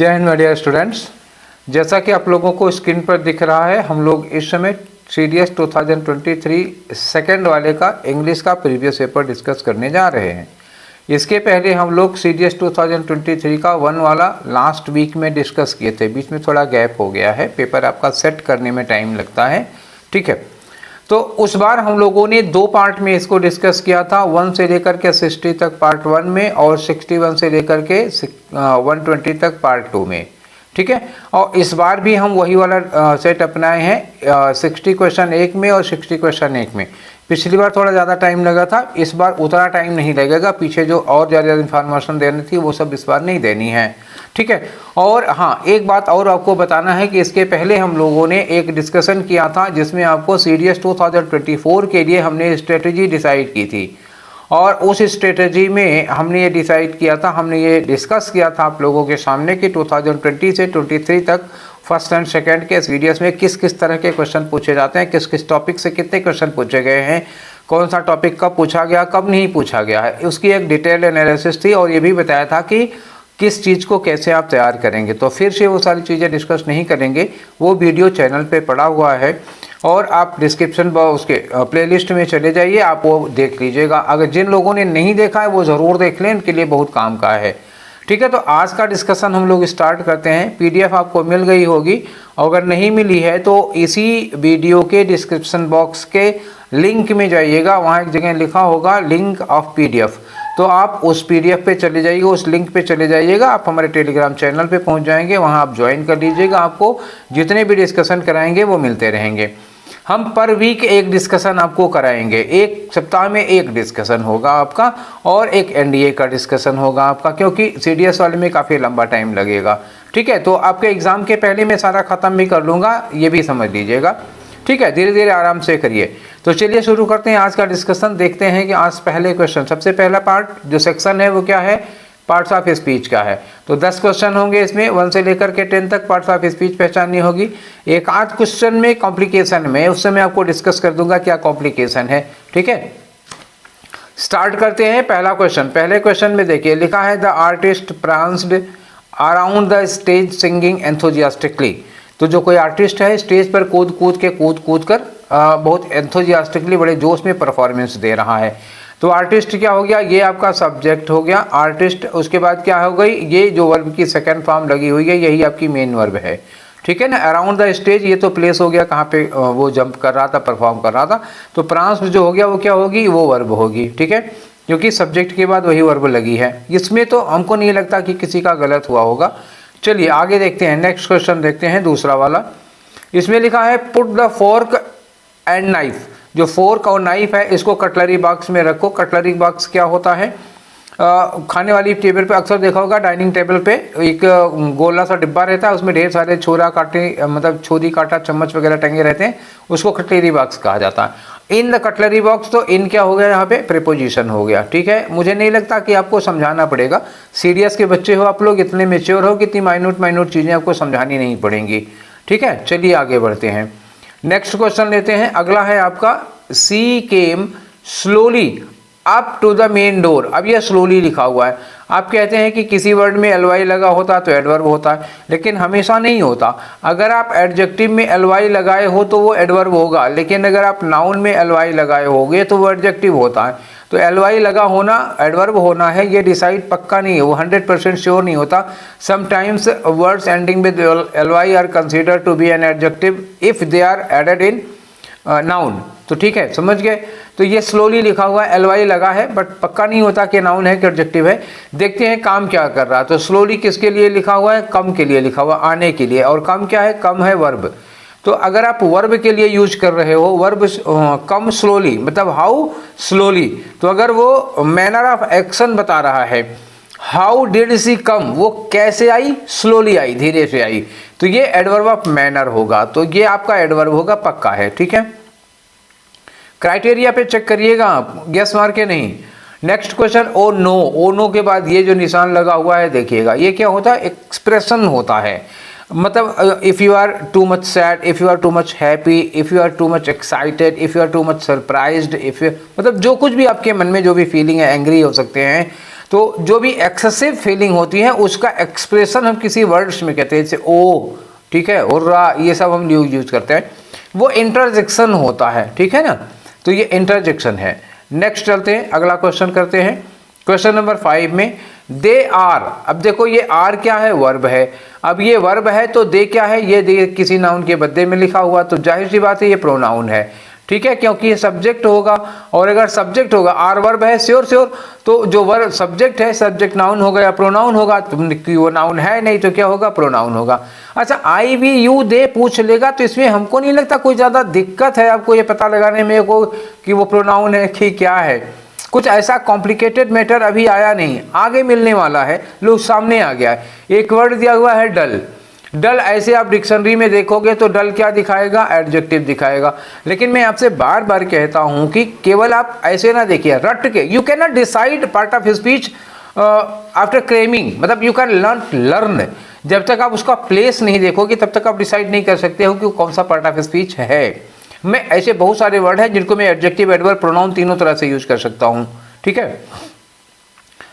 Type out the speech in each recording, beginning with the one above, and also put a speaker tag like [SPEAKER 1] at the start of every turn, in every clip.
[SPEAKER 1] जय Hind media students. जैसा कि आप लोगों को स्क्रीन पर दिख रहा है, हम लोग इस समय CDS 2023 सेकेंड वाले का इंग्लिश का प्रीवियस पेपर डिस्कस करने जा रहे हैं। इसके पहले हम लोग CDS 2023 का वन वाला लास्ट वीक में डिस्कस किए थे। बीच में थोड़ा गैप हो गया है, पेपर आपका सेट करने में टाइम लगता है, ठीक है। तो उस बार हम लोगों ने दो पार्ट में इसको डिस्कस किया था, 1 से लेकर के 60 तक पार्ट 1 में और 61 से लेकर के 120 तक पार्ट 2 में, ठीक है। और इस बार भी हम वही वाला सेट अपनाए हैं, 60 क्वेश्चन एक में और 60 क्वेश्चन एक में। पिछली बार थोड़ा ज़्यादा टाइम लगा था, इस बार उतना टाइम नहीं लगेगा। पीछे जो और ज़्यादा इन्फॉर्मेशन देनी थी वो सब इस बार नहीं देनी है, ठीक है। और हाँ, एक बात और आपको बताना है कि इसके पहले हम लोगों ने एक डिस्कशन किया था जिसमें आपको CDS 2024 के लिए हमने स्ट्रेटजी डिसाइड की थी। और उस स्ट्रेटजी में हमने ये डिसाइड किया था, हमने ये डिस्कस किया था आप लोगों के सामने कि 2020 से 23 तक फर्स्ट एंड सेकंड के CDS में किस किस तरह के क्वेश्चन पूछे जाते हैं, किस किस टॉपिक से कितने क्वेश्चन पूछे गए हैं, कौन सा टॉपिक कब पूछा गया, कब नहीं पूछा गया है, उसकी एक डिटेल एनालिसिस थी। और ये भी बताया था कि किस चीज़ को कैसे आप तैयार करेंगे। तो फिर से वो सारी चीज़ें डिस्कस नहीं करेंगे, वो वीडियो चैनल पे पड़ा हुआ है और आप डिस्क्रिप्शन बॉक्स के प्लेलिस्ट में चले जाइए, आप वो देख लीजिएगा। अगर जिन लोगों ने नहीं देखा है वो ज़रूर देख लें, इनके लिए बहुत काम का है, ठीक है। तो आज का डिस्कशन हम लोग स्टार्ट करते हैं। PDF आपको मिल गई होगी, अगर नहीं मिली है तो इसी वीडियो के डिस्क्रिप्शन बॉक्स के लिंक में जाइएगा, वहाँ एक जगह लिखा होगा लिंक ऑफ PDF, तो आप उस PDF पे चले जाइएगा, उस लिंक पे चले जाइएगा, आप हमारे टेलीग्राम चैनल पे पहुँच जाएंगे, वहाँ आप ज्वाइन कर लीजिएगा। आपको जितने भी डिस्कशन कराएंगे वो मिलते रहेंगे। हम पर वीक एक डिस्कशन आपको कराएंगे, एक सप्ताह में एक डिस्कशन होगा आपका और एक NDA का डिस्कशन होगा आपका, क्योंकि CDS वाले में काफ़ी लंबा टाइम लगेगा, ठीक है। तो आपके एग्ज़ाम के पहले मैं सारा ख़त्म भी कर लूँगा, ये भी समझ लीजिएगा, ठीक है। धीरे धीरे आराम से करिए। तो चलिए शुरू करते हैं आज का डिस्कशन। देखते हैं कि आज पहले क्वेश्चन, सबसे पहला पार्ट जो सेक्शन है वो क्या है, पार्ट्स ऑफ स्पीच का है। तो 10 क्वेश्चन होंगे इसमें, 1 से लेकर के 10 तक पार्ट्स ऑफ स्पीच पहचाननी होगी। एक आध क्वेश्चन में कॉम्प्लिकेशन में, उस समय आपको डिस्कस कर दूंगा क्या कॉम्प्लिकेशन है, ठीक है। स्टार्ट करते हैं पहला क्वेश्चन। पहले क्वेश्चन में देखिए लिखा है the artist pranced around the stage singing enthusiastically. तो जो कोई आर्टिस्ट है स्टेज पर कूद कूद कर बहुत एंथुजियास्टिकली, बड़े जोश में परफॉर्मेंस दे रहा है। तो आर्टिस्ट क्या हो गया, ये आपका सब्जेक्ट हो गया आर्टिस्ट। उसके बाद क्या हो गई, ये जो वर्ब की सेकंड फॉर्म लगी हुई है यही आपकी मेन वर्ब है, ठीक है ना। अराउंड द स्टेज ये तो प्लेस हो गया, कहाँ पे वो जंप कर रहा था, परफॉर्म कर रहा था। तो प्रांस जो हो गया वो क्या होगी, वो वर्ब होगी, ठीक है, क्योंकि सब्जेक्ट के बाद वही वर्ब लगी है। इसमें तो हमको नहीं लगता कि किसी का गलत हुआ होगा। चलिए आगे देखते हैं, नेक्स्ट क्वेश्चन देखते हैं दूसरा वाला। इसमें लिखा है put the fork and knife. जो फोर्क और नाइफ है इसको कटलरी बॉक्स में रखो। कटलरी बॉक्स क्या होता है, खाने वाली टेबल पे अक्सर देखा होगा, डाइनिंग टेबल पे एक गोला सा डिब्बा रहता है, उसमें ढेर सारे छोरा काटे, मतलब छोरी काटा चम्मच वगैरह टंगे रहते हैं, उसको कटलरी बॉक्स कहा जाता है। इन द कटलरी बॉक्स, तो इन क्या हो गया यहाँ पे, प्रीपोजिशन हो गया, ठीक है। मुझे नहीं लगता कि आपको समझाना पड़ेगा, CDS के बच्चे हो आप लोग, इतने मेच्योर हो कि इतनी माइन्यूट चीज़ें आपको समझानी नहीं पड़ेंगी, ठीक है। चलिए आगे बढ़ते हैं, नेक्स्ट क्वेश्चन लेते हैं। अगला है आपका she came slowly up to the main door. अब यह स्लोली लिखा हुआ है। आप कहते हैं कि किसी वर्ड में ly लगा होता तो एडवर्ब होता है, लेकिन हमेशा नहीं होता। अगर आप एडजेक्टिव में ly लगाए हो तो वो एडवर्ब होगा, लेकिन अगर आप नाउन में ly लगाए होगे तो वो एडजेक्टिव होता है। तो ly लगा होना एडवर्ब होना है, ये डिसाइड पक्का नहीं है, वो 100% श्योर नहीं होता। Sometimes words ending with ly are consider to be an adjective if they are added in noun. तो ठीक है, समझ गए। तो ये स्लोली लिखा हुआ है, ly लगा है, बट पक्का नहीं होता कि नाउन है कि एडजेक्टिव है। देखते हैं काम क्या कर रहा है। तो स्लोली किसके लिए लिखा हुआ है, कम के लिए लिखा हुआ, आने के लिए। और कम क्या है, कम है वर्ब। तो अगर आप वर्ब के लिए यूज कर रहे हो, वर्ब कम स्लोली मतलब हाउ स्लोली, तो अगर वो मैनर ऑफ एक्शन बता रहा है, हाउ डिड सी कम, वो कैसे आई, स्लोली आई, धीरे से आई, तो ये एडवर्ब ऑफ मैनर होगा। तो ये आपका एडवर्ब होगा, पक्का है, ठीक है। क्राइटेरिया पे चेक करिएगा आप, गेस मार के नहीं। Next question, oh no. Oh no के बाद ये जो निशान लगा हुआ है देखिएगा, ये क्या होता है, एक्सप्रेशन होता है। मतलब if you are too much sad, if you are too much happy, if you are too much excited, if you are too much surprised, if you, मतलब जो कुछ भी आपके मन में जो भी फीलिंग है, एंग्री हो सकते हैं, तो जो भी एक्सेसिव फीलिंग होती है उसका एक्सप्रेशन हम किसी वर्ड्स में कहते हैं, जैसे ओ, ठीक है, हुर्रा, ये सब हम यूज करते हैं, वो इंटरजेक्शन होता है, ठीक है ना, तो ये इंटरजेक्शन है। नेक्स्ट चलते हैं, अगला क्वेश्चन करते हैं। क्वेश्चन नंबर 5 में दे आर, अब देखो ये आर क्या है, वर्ब है। अब ये वर्ब है तो दे क्या है, ये दे किसी नाउन के बदले में लिखा हुआ, तो जाहिर सी बात है ये प्रोनाउन है, ठीक है, क्योंकि ये सब्जेक्ट होगा, और अगर सब्जेक्ट होगा, आर वर्ब है, श्योर, तो जो वर्ब सब्जेक्ट है, सब्जेक्ट नाउन हो गया, प्रोनाउन होगा, तो वो नाउन है नहीं तो क्या होगा, प्रोनाउन होगा। अच्छा, आई वी यू दे पूछ लेगा तो इसमें हमको नहीं लगता कोई ज़्यादा दिक्कत है आपको ये पता लगाने में को कि वो प्रोनाउन है कि क्या है। कुछ ऐसा कॉम्प्लिकेटेड मैटर अभी आया नहीं, आगे मिलने वाला है, लोग सामने आ गया है। एक वर्ड दिया हुआ है डल, डल ऐसे आप डिक्शनरी में देखोगे तो डल क्या दिखाएगा, एडजेक्टिव दिखाएगा। लेकिन मैं आपसे बार बार कहता हूं कि केवल आप ऐसे ना देखिए रट के, you can not decide part of speech after claiming, मतलब यू कैन लर्न, जब तक आप उसका प्लेस नहीं देखोगे तब तक आप डिसाइड नहीं कर सकते हो कि कौन सा पार्ट ऑफ स्पीच है। मैं ऐसे बहुत सारे वर्ड हैं जिनको मैं एडजेक्टिव, एडवर्ब, प्रोनाउन तीनों तरह से यूज कर सकता हूं, ठीक है।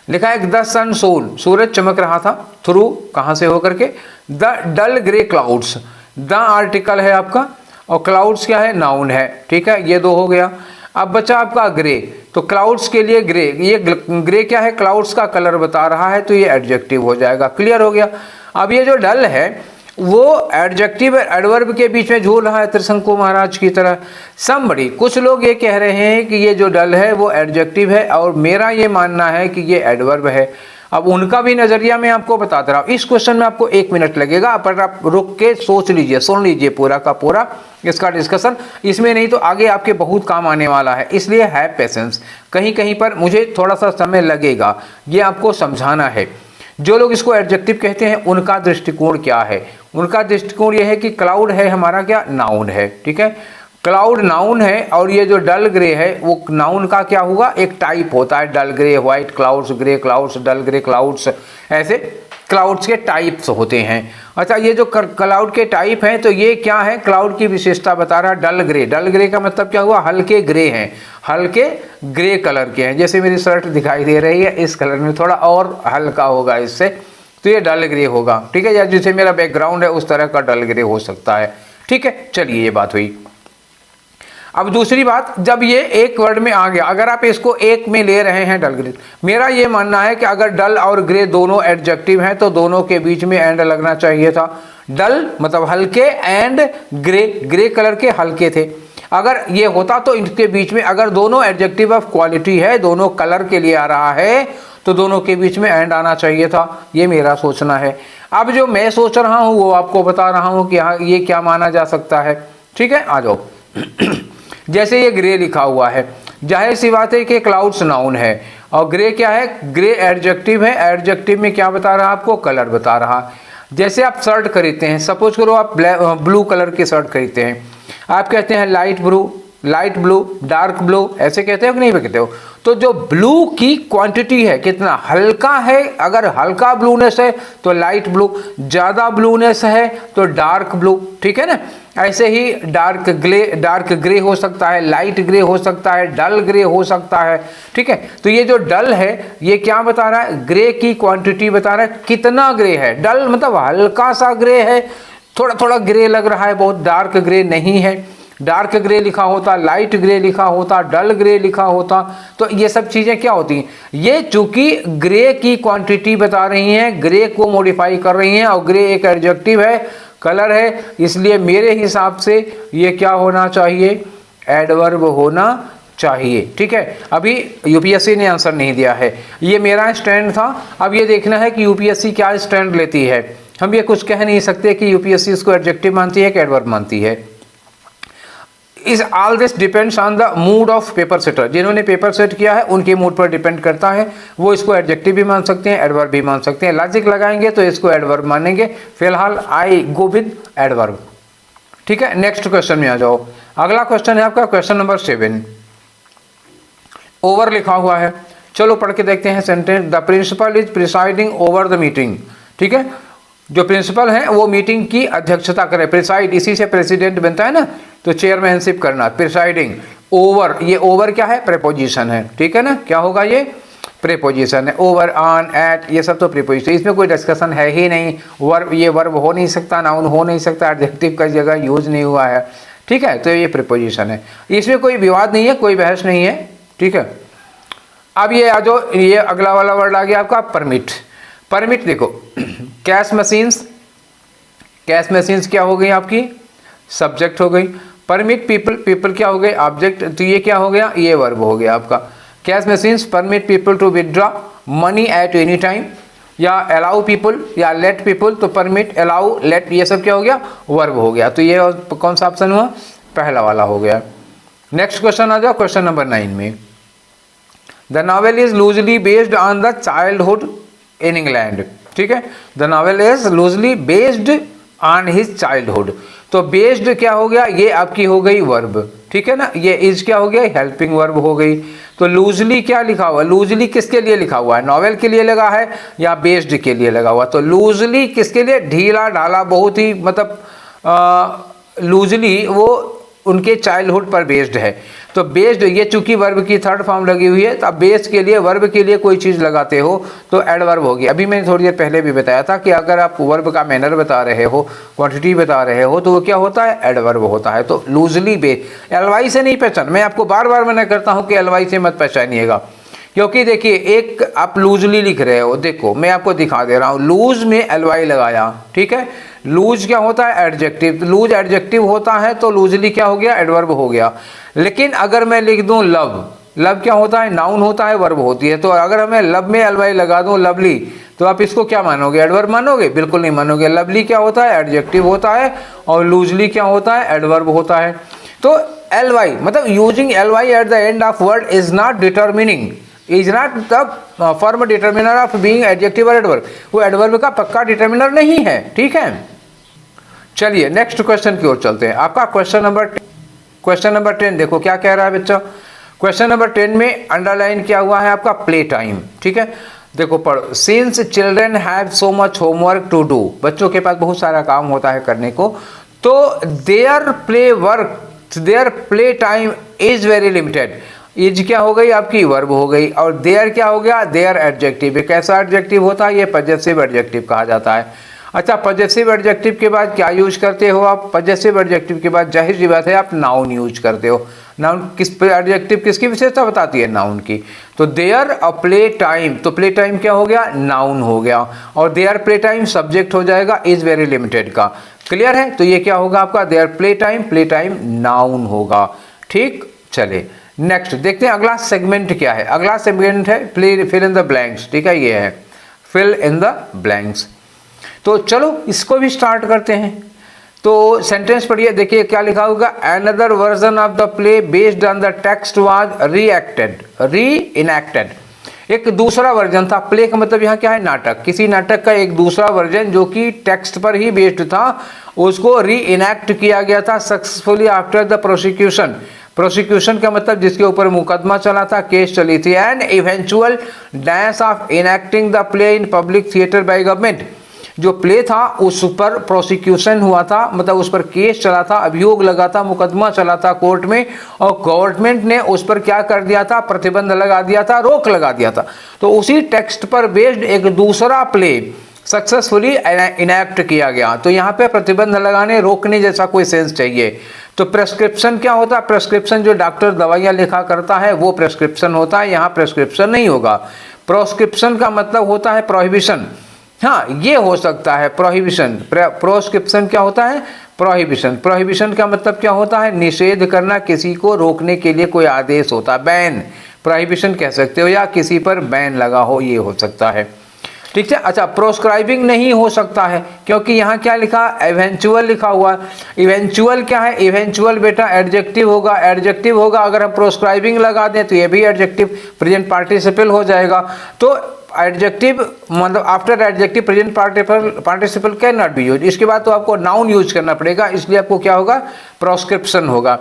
[SPEAKER 1] लिखा है द सन सोन, सूरज चमक रहा था, थ्रू कहां से होकर के, the dull grey clouds, the article है आपका और क्लाउड्स क्या है, नाउन है, ठीक है, ये दो हो गया। अब बचा आपका ग्रे, तो क्लाउड्स के लिए ग्रे, ये ग्रे क्या है, क्लाउड्स का कलर बता रहा है, तो ये एडजेक्टिव हो जाएगा, क्लियर हो गया। अब ये जो डल है वो एडजेक्टिव एडवर्ब के बीच में झूल रहा है त्रिशंकु महाराज की तरह। समबड़ी, कुछ लोग ये कह रहे हैं कि ये जो डल है वो एडजेक्टिव है और मेरा ये मानना है कि ये एडवर्ब है। अब उनका भी नजरिया मैं आपको बताता रहा हूँ। इस क्वेश्चन में आपको 1 मिनट लगेगा, पर आप रुक के सोच लीजिए, सुन लीजिए पूरा का पूरा इसका डिस्कशन, इसमें नहीं तो आगे आपके बहुत काम आने वाला है, इसलिए है पेशेंस। कहीं कहीं पर मुझे थोड़ा सा समय लगेगा, ये आपको समझाना है। जो लोग इसको एडजेक्टिव कहते हैं उनका दृष्टिकोण क्या है, उनका दृष्टिकोण यह है कि क्लाउड है हमारा क्या, नाउन है, ठीक है, क्लाउड नाउन है और ये जो डल ग्रे है वो नाउन का क्या हुआ, एक टाइप होता है, dull grey, white clouds, grey clouds, dull grey clouds, ऐसे क्लाउड्स के टाइप्स होते हैं। अच्छा, ये जो क्लाउड के टाइप हैं तो ये क्या है, क्लाउड की विशेषता बता रहा है, डल ग्रे। डल ग्रे का मतलब क्या हुआ, हल्के ग्रे हैं, हल्के ग्रे कलर के हैं, जैसे मेरी शर्ट दिखाई दे रही है इस कलर में, थोड़ा और हल्का होगा इससे, तो ये डल ग्रे होगा, ठीक है, या जैसे मेरा बैकग्राउंड है उस तरह का डल ग्रे हो सकता है, ठीक है। चलिए, ये बात हुई। अब दूसरी बात, जब ये एक वर्ड में आ गया, अगर आप इसको एक में ले रहे हैं डल ग्रे, मेरा ये मानना है कि अगर डल और ग्रे दोनों एडजेक्टिव हैं तो दोनों के बीच में एंड लगना चाहिए था। डल मतलब हल्के, एंड ग्रे, ग्रे कलर के हल्के थे। अगर ये होता तो इनके बीच में, अगर दोनों एडजेक्टिव ऑफ क्वालिटी है, दोनों कलर के लिए आ रहा है, तो दोनों के बीच में एंड आना चाहिए था, ये मेरा सोचना है। अब जो मैं सोच रहा हूँ वो आपको बता रहा हूँ कि हाँ ये क्या माना जा सकता है, ठीक है। आ जाओ जैसे ये ग्रे लिखा हुआ है, जाहिर सी बात है कि क्लाउड्स नाउन है और ग्रे क्या है, ग्रे एडजेक्टिव है। एडजेक्टिव में क्या बता रहा है आपको, कलर बता रहा। जैसे आप शर्ट खरीदते हैं, सपोज करो आप ब्लू कलर की शर्ट खरीदते हैं, आप कहते हैं लाइट ब्लू, डार्क ब्लू, ऐसे कहते हो कि नहीं कहते हो। तो जो ब्लू की क्वांटिटी है, कितना हल्का है, अगर हल्का ब्लूनेस है तो लाइट ब्लू, ज़्यादा ब्लूनेस है तो डार्क ब्लू, ठीक है ना। ऐसे ही डार्क ग्रे हो सकता है, लाइट ग्रे हो सकता है, डल ग्रे हो सकता है, ठीक है। तो ये जो डल है ये क्या बता रहा है, ग्रे की क्वांटिटी बता रहा है, कितना ग्रे है। डल मतलब हल्का सा ग्रे है, थोड़ा थोड़ा ग्रे लग रहा है, बहुत डार्क ग्रे नहीं है। डार्क ग्रे लिखा होता, लाइट ग्रे लिखा होता, डल ग्रे लिखा होता, तो ये सब चीज़ें क्या होती हैं, ये चूंकि ग्रे की क्वांटिटी बता रही हैं, ग्रे को मॉडिफाई कर रही हैं, और ग्रे एक एडजेक्टिव है, कलर है, इसलिए मेरे हिसाब से ये क्या होना चाहिए, एडवर्ब होना चाहिए, ठीक है। अभी यूपीएससी ने आंसर नहीं दिया है, ये मेरा स्टैंड था। अब ये देखना है कि यूपीएससी क्या स्टैंड लेती है। हम ये कुछ कह नहीं सकते कि यूपीएससी इसको एडजेक्टिव मानती है कि एडवर्ब मानती है। इस all this depends on the mood off paper setter. जिन्होंने पेपर सेट किया है उनके मूड पर डिपेंड करता है, वो इसको एडजेक्टिव भी मान सकते हैं, एडवर्ब भी मान सकते हैं। लॉजिक लगाएंगे तो इसको एडवर्ब मानेंगे, फिलहाल आई गो विद एडवर्ब, ठीक है। नेक्स्ट क्वेश्चन में आ जाओ। अगला क्वेश्चन है आपका क्वेश्चन नंबर 7। ओवर लिखा हुआ है, चलो पढ़ के देखते हैं sentence. The principal is presiding over the meeting, ठीक है। जो प्रिंसिपल है वो मीटिंग की अध्यक्षता करे, प्रिसाइड इसी से प्रेसिडेंट बनता है ना, तो चेयरमैनशिप करना, प्रिसाइडिंग ओवर, ये ओवर क्या है, प्रेपोजिशन है, ठीक है ना। क्या होगा ये, प्रीपोजिशन है। ओवर, ऑन, एट, ये सब तो प्रीपोजिशन, इसमें कोई डिस्कशन है ही नहीं। वर्ब, ये वर्ब हो नहीं सकता, नाउन हो नहीं सकता, एडजेक्टिव का जगह यूज नहीं हुआ है, ठीक है। तो ये प्रीपोजिशन है, इसमें कोई विवाद नहीं है, कोई बहस नहीं है, ठीक है। अब ये आ जाओ, ये अगला वाला वर्ड आ गया आपका परमिट। परमिट देखो, कैश मशीन्स, कैश मशीन्स क्या हो गई आपकी, सब्जेक्ट हो गई। परमिट पीपल, पीपल क्या हो गए, ऑब्जेक्ट, तो ये क्या हो गया, ये वर्ब हो गया आपका। Cash machines permit people to withdraw money at any time, या अलाउ पीपल या लेट पीपल, तो परमिट, अलाउ, लेट, ये सब क्या हो गया, वर्ब हो गया। तो ये कौन सा ऑप्शन हुआ, पहला वाला हो गया। नेक्स्ट क्वेश्चन आ जाओ, क्वेश्चन नंबर 9 में। The novel is loosely based on the childhood in England, ठीक है। The novel is loosely based on his childhood, तो बेस्ड क्या हो गया, ये आपकी हो गई वर्ब, ठीक है ना। ये इज क्या हो गया, हेल्पिंग वर्ब हो गई। तो लूजली क्या लिखा हुआ, लूजली किसके लिए लिखा हुआ है, नॉवेल के लिए लगा है या बेस्ड के लिए लगा हुआ। तो लूजली किसके लिए, ढीला ढाला, बहुत ही मतलब लूजली वो उनके चाइल्डहुड पर बेस्ड है। तो बेस्ड, ये चूंकि वर्ब की थर्ड फॉर्म लगी हुई है, तो अब बेस्ड के लिए, वर्ब के लिए कोई चीज़ लगाते हो तो एडवर्ब होगी। अभी मैंने थोड़ी देर पहले भी बताया था कि अगर आप वर्ब का मैनर बता रहे हो, क्वांटिटी बता रहे हो, तो वो क्या होता है, एडवर्ब होता है। तो लूजली बेस्ड, एलवाई से नहीं पहचान, मैं आपको बार बार मना करता हूँ कि एलवाई से मत पहचानिएगा, क्योंकि देखिए एक आप लूजली लिख रहे हो, देखो मैं आपको दिखा दे रहा हूँ, लूज में एलवाई लगाया, ठीक है। लूज क्या होता है, एडजेक्टिव, लूज एडजेक्टिव होता है, तो लूजली क्या हो गया, एडवर्ब हो गया। लेकिन अगर मैं लिख दूं लव, लव क्या होता है, नाउन होता है, वर्ब होती है। तो अगर मैं लव में एलवाई लगा दूं लवली, तो आप इसको क्या मानोगे, एडवर्ब मानोगे, बिल्कुल नहीं मानोगे। लवली क्या होता है, एडजेक्टिव होता है, और लूजली क्या होता है, एडवर्ब होता है। तो एलवाई मतलब using LY at the end of word is not determining, is not the form determiner of being adjective और एडवर्ब, वो एडवर्ब का पक्का डिटर्मिनर नहीं है, ठीक है। चलिए नेक्स्ट क्वेश्चन की ओर चलते हैं। आपका क्वेश्चन नंबर 10 देखो क्या कह रहा है बच्चा। क्वेश्चन नंबर 10 में अंडरलाइन किया हुआ है आपका प्ले टाइम, ठीक है। देखो पढ़ो, since children have so much homework to do, बच्चों के पास बहुत सारा काम होता है करने को, तो their play time is very limited. Is क्या हो गई आपकी, वर्ब हो गई, और देयर क्या हो गया, देयर एडजेक्टिव। कैसा एडजेक्टिव होता है, ये पजेसिव एडजेक्टिव कहा जाता है। अच्छा, पजेसिव एडजेक्टिव के बाद क्या यूज करते हो आप, पजेसिव एडजेक्टिव के बाद जाहिर सी बात है आप नाउन यूज करते हो। नाउन किस एडजेक्टिव किसकी विशेषता बताती है, नाउन की। तो देयर अ प्ले टाइम, तो प्ले टाइम क्या हो गया, नाउन हो गया, और देयर प्ले टाइम सब्जेक्ट हो जाएगा इज वेरी लिमिटेड का। क्लियर है, तो ये क्या होगा आपका, देयर प्ले टाइम नाउन होगा, ठीक। चले नेक्स्ट देखते हैं अगला सेगमेंट क्या है। अगला सेगमेंट है फिल इन द ब्लैंक्स, ठीक है, ये है फिल इन द ब्लैंक्स। तो चलो इसको भी स्टार्ट करते हैं। तो सेंटेंस पढ़िए, देखिए क्या लिखा होगा, another version of the play based on the text was re-enacted. एक दूसरा वर्जन था, प्ले का मतलब यहाँ क्या है, नाटक, किसी नाटक का एक दूसरा वर्जन जो कि टेक्स्ट पर ही बेस्ड था, उसको री-इनैक्ट किया गया था successfully after the prosecution. Prosecution का मतलब जिसके ऊपर मुकदमा चला था, केस चली थी, and eventual dash of enacting the play in public theatre by government. जो प्ले था उस पर प्रोसिक्यूशन हुआ था, मतलब उस पर केस चला था, अभियोग लगा था, मुकदमा चला था कोर्ट में, और गवर्नमेंट ने उस पर क्या कर दिया था, प्रतिबंध लगा दिया था, रोक लगा दिया था। तो उसी टेक्स्ट पर बेस्ड एक दूसरा प्ले सक्सेसफुली इनैक्ट किया गया। तो यहाँ पे प्रतिबंध लगाने रोकने जैसा कोई सेंस चाहिए। तो प्रेस्क्रिप्शन क्या होता है, प्रेस्क्रिप्शन जो डॉक्टर दवाइयाँ लिखा करता है वो प्रेस्क्रिप्शन होता है, यहाँ प्रेस्क्रिप्शन नहीं होगा। प्रोस्क्रिप्शन का मतलब होता है प्रोहिबिशन, हाँ ये हो सकता है प्रोहिबिशन। प्रोस्क्रिप्शन क्या होता है, प्रोहिबिशन। प्रोहिबिशन का मतलब क्या होता है, निषेध करना, किसी को रोकने के लिए कोई आदेश होता है, बैन, प्रोहिबिशन कह सकते हो, या किसी पर बैन लगा हो, ये हो सकता है, ठीक है। अच्छा, प्रोस्क्राइबिंग नहीं हो सकता है, क्योंकि यहाँ क्या लिखा, इवेंचुअल लिखा हुआ है। इवेंचुअल क्या है, इवेंचुअल बेटा एडजेक्टिव होगा, एडजेक्टिव होगा, अगर हम प्रोस्क्राइबिंग लगा दें तो ये भी एडजेक्टिव प्रेजेंट पार्टिसिपल हो जाएगा। तो एडजेक्टिव मतलब after adjective present participle can not be use. इसके बाद तो आपको नाउन यूज करना पड़ेगा, इसलिए आपको क्या होगा, प्रोस्क्रिप्शन होगा।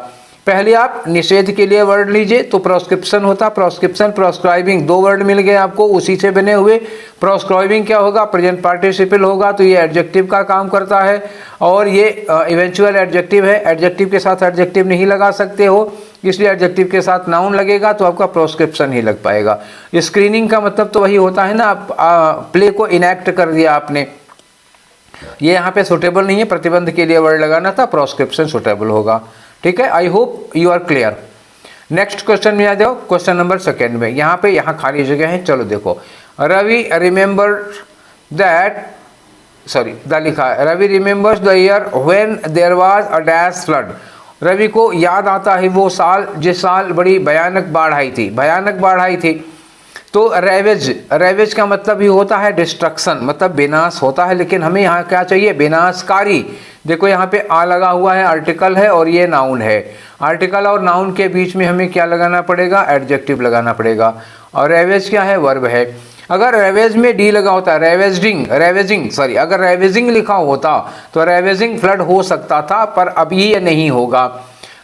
[SPEAKER 1] पहले आप निषेध के लिए वर्ड लीजिए तो प्रोस्क्रिप्शन होता, प्रोस्क्रिप्शन, प्रोस्क्राइबिंग, दो वर्ड मिल गए आपको उसी से बने हुए। प्रोस्क्राइबिंग क्या होगा, प्रेजेंट पार्टिसिपल होगा, तो ये एडजेक्टिव का काम करता है, और ये इवेंचुअल एडजेक्टिव है, एडजेक्टिव के साथ एडजेक्टिव नहीं लगा सकते हो, इसलिए एडजेक्टिव के साथ नाउन लगेगा तो आपका प्रोस्क्रिप्शन ही लग पाएगा। स्क्रीनिंग का मतलब तो वही होता है ना, आप प्ले को इनैक्ट कर दिया आपने, ये यहाँ पे सुटेबल नहीं है, प्रतिबंध के लिए वर्ड लगाना था, प्रोस्क्रिप्शन सुटेबल होगा। ठीक है, I hope you are clear. Next question में आ जाओ, क्वेश्चन नंबर 2 में। यहाँ खाली जगह है, चलो देखो। रवि रिमेंबर दैट द लिखा है, Ravi remembers the year when there was a dash flood. Ravi को याद आता है वो साल जिस साल बड़ी भयानक बाढ़ आई थी, भयानक बाढ़ आई थी। तो रेवेज का मतलब ही होता है डिस्ट्रक्शन, मतलब विनाश होता है, लेकिन हमें यहाँ क्या चाहिए, विनाशकारी। देखो यहाँ पे आ लगा हुआ है, आर्टिकल है और ये नाउन है। आर्टिकल और नाउन के बीच में हमें क्या लगाना पड़ेगा, एडजेक्टिव लगाना पड़ेगा। और रेवेज क्या है, वर्ब है। अगर रेवेज में डी लगा होता, अगर रेवेजिंग लिखा होता तो रेवेजिंग फ्लड हो सकता था, पर अभी ये नहीं होगा।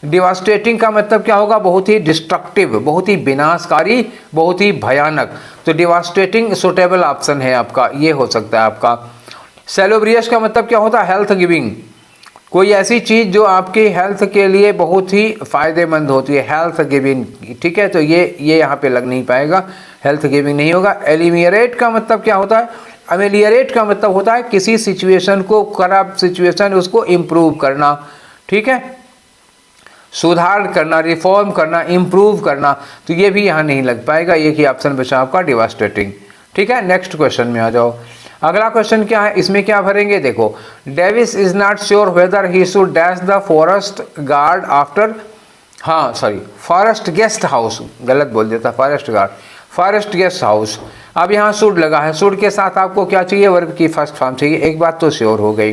[SPEAKER 1] डिवास्टेटिंग का मतलब क्या होगा, बहुत ही डिस्ट्रक्टिव, बहुत ही विनाशकारी, बहुत ही भयानक। तो डिवास्टेटिंग सुटेबल ऑप्शन है आपका, ये हो सकता है आपका। सेलोब्रियस का मतलब क्या होता है, हेल्थ गिविंग, कोई ऐसी चीज़ जो आपकी हेल्थ के लिए बहुत ही फायदेमंद होती है, हेल्थ गिविंग। ठीक है, तो ये यहाँ पे लग नहीं पाएगा, हेल्थ गिविंग नहीं होगा। एलिमियरेट का मतलब क्या होता है, अमेलियरेट का मतलब होता है किसी सिचुएशन को, खराब सिचुएशन उसको इम्प्रूव करना। ठीक है, सुधार करना, रिफॉर्म करना, इम्प्रूव करना, तो ये भी यहाँ नहीं लग पाएगा, ये कि ऑप्शन बचा आपका डिवास्टेटिंग। ठीक है, नेक्स्ट क्वेश्चन में आ जाओ। अगला क्वेश्चन क्या है, इसमें क्या भरेंगे, देखो। Davis is not sure whether he should dash the forest guard after, forest guest house, गलत बोल देता, forest guard, forest guest house. अब यहाँ शुड लगा है, शुड के साथ आपको क्या चाहिए, वर्ब की फर्स्ट फॉर्म चाहिए। एक बात तो श्योर हो गई,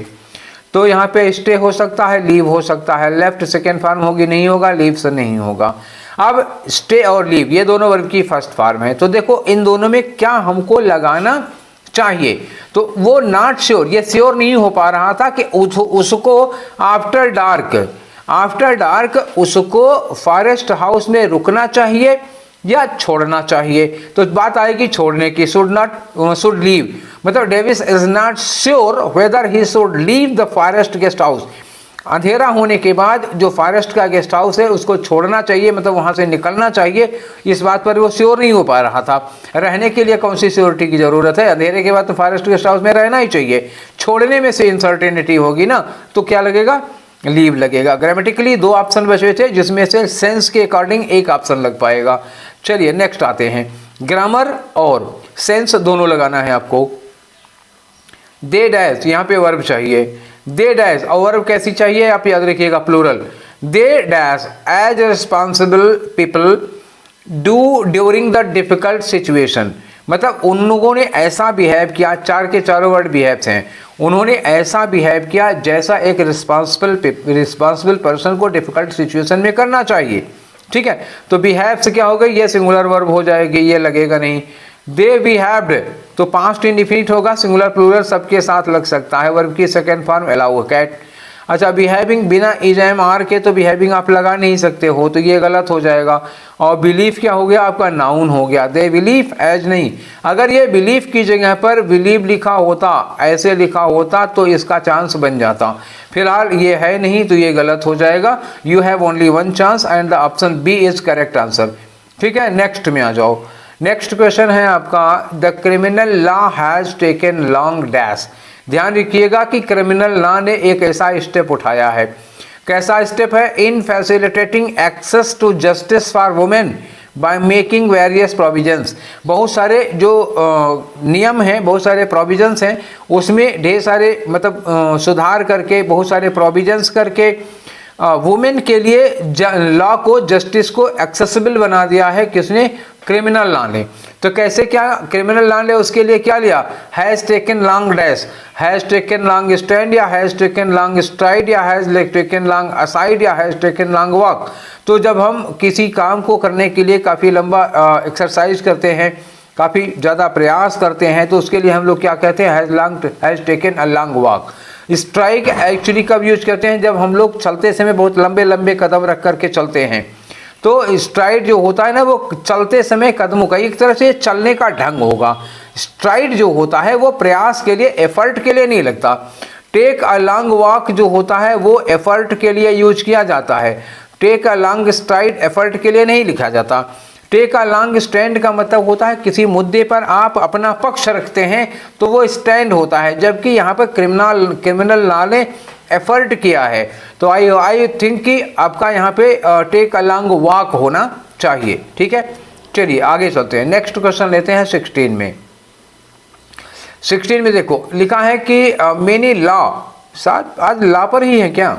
[SPEAKER 1] तो यहाँ पे स्टे हो सकता है, लीव हो सकता है, लेफ्ट सेकेंड फॉर्म होगी, नहीं होगा, लीव से नहीं होगा। अब स्टे और लीव ये दोनों वर्ब की फर्स्ट फॉर्म है, तो देखो इन दोनों में क्या हमको लगाना चाहिए। तो वो नॉट श्योर, ये श्योर नहीं हो पा रहा था कि उसको आफ्टर डार्क उसको फॉरेस्ट हाउस में रुकना चाहिए या छोड़ना चाहिए। तो बात आएगी छोड़ने की, शुड लीव, मतलब Davis is not sure whether he should leave the forest guest house. अंधेरा होने के बाद जो फॉरेस्ट का गेस्ट हाउस है उसको छोड़ना चाहिए, मतलब वहां से निकलना चाहिए, इस बात पर वो श्योर नहीं हो पा रहा था। रहने के लिए कौन सी श्योरिटी की जरूरत है, अंधेरे के बाद तो फॉरेस्ट गेस्ट हाउस में रहना ही चाहिए। छोड़ने में से इनसर्टेनिटी होगी ना, तो क्या लगेगा, लीव लगेगा। ग्रामेटिकली 2 ऑप्शन बचे थे, जिसमें से सेंस के अकॉर्डिंग एक ऑप्शन लग पाएगा। चलिए नेक्स्ट आते हैं, ग्रामर और सेंस दोनों लगाना है आपको। दे डैश, यहाँ पे वर्ब चाहिए, दे डैश, और वर्ब कैसी चाहिए आप याद रखिएगा, plural. They dash as responsible people do during the difficult situation, मतलब उन लोगों ने ऐसा बिहेव किया, 4 के चारों वर्ड बिहेव्स हैं, उन्होंने ऐसा बिहेव किया जैसा एक रिस्पॉन्सिबल पर्सन को डिफिकल्ट सिचुएशन में करना चाहिए। ठीक है, तो बिहेव से क्या होगा, ये सिंगुलर वर्ब हो जाएगी, ये लगेगा नहीं। दे बिहेव्ड, तो पास्ट इंडिफिनिट होगा, सिंगुलर प्लूरल सबके साथ लग सकता है, वर्ब की सेकंड फॉर्म अलाउ, कैट। अच्छा, बिहेविंग बिना इज एम आर के तो बिहेविंग आप लगा नहीं सकते हो, तो ये गलत हो जाएगा। और बिलीफ क्या हो गया आपका, नाउन हो गया, दे बिलीव एज नहीं। अगर ये बिलीफ की जगह पर बिलीव लिखा होता, ऐसे लिखा होता, तो इसका चांस बन जाता। फिलहाल ये है नहीं, तो ये गलत हो जाएगा। You have only 1 chance and the option B is correct answer. ठीक है, नेक्स्ट में आ जाओ। नेक्स्ट क्वेश्चन है आपका, the criminal law has taken long dash. ध्यान रखिएगा कि क्रिमिनल लॉ ने एक ऐसा स्टेप उठाया है, कैसा स्टेप है, in facilitating access to justice for women by making various provisions. बहुत सारे जो नियम हैं, बहुत सारे प्रोविजंस हैं, उसमें ढेर सारे मतलब सुधार करके, बहुत सारे प्रोविजंस करके वुमेन के लिए लॉ को, जस्टिस को एक्सेसिबल बना दिया है। किसने, क्रिमिनल लॉ ने। तो कैसे, क्या क्रिमिनल लॉ ने उसके लिए क्या लिया, has taken long dash, has taken long stand, या हैज टेकन लॉन्ग स्ट्राइड, या हैज टेकन लॉन्ग असाइड, या हैज टेकन लॉन्ग वॉक। तो जब हम किसी काम को करने के लिए काफ़ी लंबा एक्सरसाइज करते हैं, काफ़ी ज़्यादा प्रयास करते हैं, तो उसके लिए हम लोग क्या कहते हैं, has taken a long walk. Strike actually कब यूज करते हैं, जब हम लोग चलते समय बहुत लंबे लंबे कदम रख करके चलते हैं। तो स्ट्राइड जो होता है ना, वो चलते समय कदमों का, एक तरह से चलने का ढंग होगा। स्ट्राइड जो होता है वो प्रयास के लिए, एफर्ट के लिए नहीं लगता। टेक अ लॉन्ग वॉक जो होता है वो एफर्ट के लिए यूज किया जाता है। Take a long stride effort के लिए नहीं लिखा जाता। टेक अ लॉन्ग स्टैंड का मतलब होता है किसी मुद्दे पर आप अपना पक्ष रखते हैं तो वो स्टैंड होता है, जबकि यहाँ पर क्रिमिनल लॉ ने एफर्ट किया है। तो आई थिंक कि आपका यहाँ पे टेक अ लॉन्ग वॉक होना चाहिए। ठीक है, चलिए आगे चलते हैं। नेक्स्ट क्वेश्चन लेते हैं 16 में। 16 में देखो लिखा है कि मेनी लॉ, साथ आज लॉ पर ही है क्या,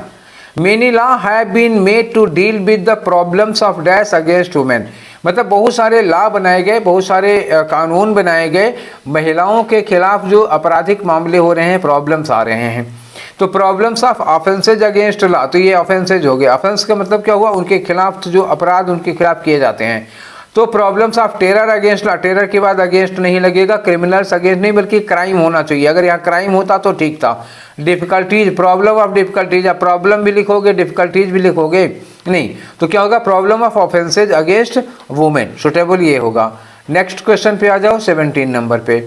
[SPEAKER 1] many law have been made to deal with the problems of dash against women. मतलब बहुत सारे लॉ बनाए गए, बहुत सारे कानून बनाए गए महिलाओं के खिलाफ जो आपराधिक मामले हो रहे हैं, प्रॉब्लम्स आ रहे हैं। तो problems of offences against law, तो ये ऑफेंसेज हो गए। ऑफेंस का मतलब क्या हुआ, उनके खिलाफ जो अपराध उनके खिलाफ किए जाते हैं। तो problems of terror against law, terror के बाद अगेंस्ट नहीं लगेगा, क्रिमिनल्स अगेंस्ट नहीं बल्कि क्राइम होना चाहिए। अगर यहाँ क्राइम होता तो ठीक था। डिफिकल्टीज, प्रॉब्लम ऑफ डिफिकल्टीज, आप प्रॉब्लम भी लिखोगे डिफिकल्टीज भी लिखोगे नहीं, तो क्या होगा, problem of offences against women, suitable ये होगा। नेक्स्ट क्वेश्चन पे आ जाओ 17 नंबर पे।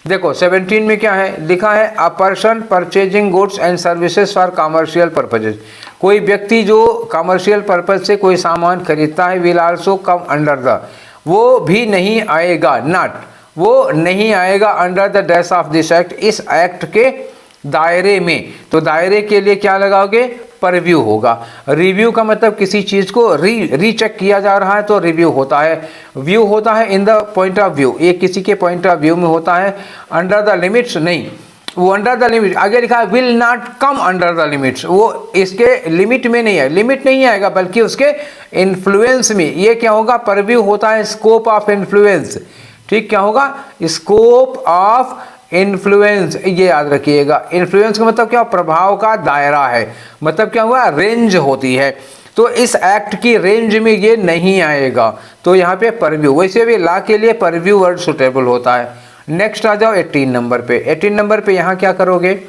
[SPEAKER 1] देखो 17 में क्या है लिखा है, a person purchasing goods and services for commercial purposes. कोई व्यक्ति जो कमर्शियल पर्पज से कोई सामान खरीदता है, will also come under the, वो भी नहीं आएगा, नॉट, वो नहीं आएगा under the dash of this act, इस एक्ट के दायरे में। तो दायरे के लिए क्या लगाओगे, परव्यू होगा। रिव्यू का मतलब किसी चीज को रीचेक किया जा रहा है तो रिव्यू होता है। व्यू होता है in the point of view, ये किसी के पॉइंट ऑफ व्यू में होता है। अंडर द लिमिट्स नहीं, वो अंडर द लिमिट आगे लिखा है, will not come under the limits, वो इसके लिमिट में नहीं है, लिमिट नहीं आएगा बल्कि उसके इन्फ्लुएंस में। ये क्या होगा, परव्यू होता है स्कोप ऑफ इन्फ्लुएंस। ठीक, क्या होगा, स्कोप ऑफ इन्फ्लुएंस, ये याद रखिएगा। इन्फ्लुएंस का मतलब क्या, प्रभाव का दायरा है, मतलब क्या हुआ, रेंज होती है। तो इस एक्ट की रेंज में ये नहीं आएगा, तो यहाँ पे परव्यू, वैसे भी लॉ के लिए परव्यू वर्ड सुटेबल होता है। नेक्स्ट आ जाओ 18 नंबर पे। 18 नंबर पे यहाँ क्या करोगे,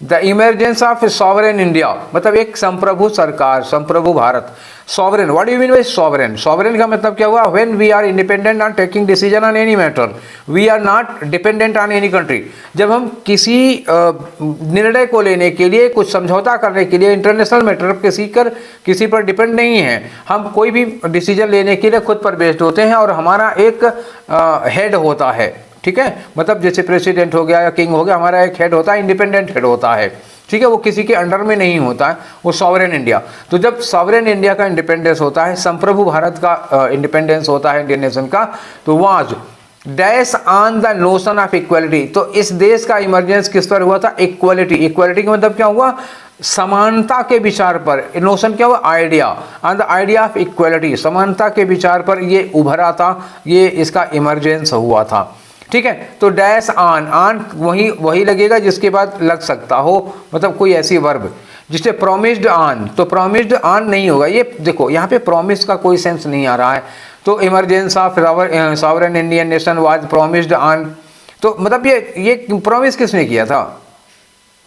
[SPEAKER 1] the emergence of sovereign India, मतलब एक संप्रभु सरकार, संप्रभु भारत। Sovereign, what do you mean by sovereign, sovereign का मतलब क्या हुआ, when we are independent on taking decision on any matter, we are not dependent on any country. जब हम किसी निर्णय को लेने के लिए, कुछ समझौता करने के लिए इंटरनेशनल मैटर किसी पर डिपेंड नहीं है, हम कोई भी डिसीजन लेने के लिए खुद पर बेस्ड होते हैं और हमारा एक हेड होता है। ठीक है, मतलब जैसे प्रेसिडेंट हो गया या किंग हो गया, हमारा एक हेड होता है, इंडिपेंडेंट हेड होता है। ठीक है, वो किसी के अंडर में नहीं होता है, वो सॉवरेन इंडिया। तो जब सॉवरेन इंडिया का इंडिपेंडेंस होता है, संप्रभु भारत का इंडिपेंडेंस होता है इंडियन नेशन का, तो was dash on the notion of equality. तो इस देश का इमरजेंस किस पर हुआ था, इक्वलिटी। इक्वलिटी का मतलब क्या हुआ, समानता के विचार पर। नोशन क्या हुआ, idea, on the idea of equality, समानता के विचार पर ये उभरा था, ये इसका इमरजेंस हुआ था। ठीक है, तो डैश ऑन, ऑन वही लगेगा जिसके बाद लग सकता हो, मतलब कोई ऐसी वर्ब जिससे प्रोमिस्ड ऑन, तो प्रोमिस्ड ऑन नहीं होगा। ये देखो यहाँ पे प्रोमिस का कोई सेंस नहीं आ रहा है, तो emergence of sovereign Indian nation was promised on, तो मतलब ये प्रोमिस किसने किया था,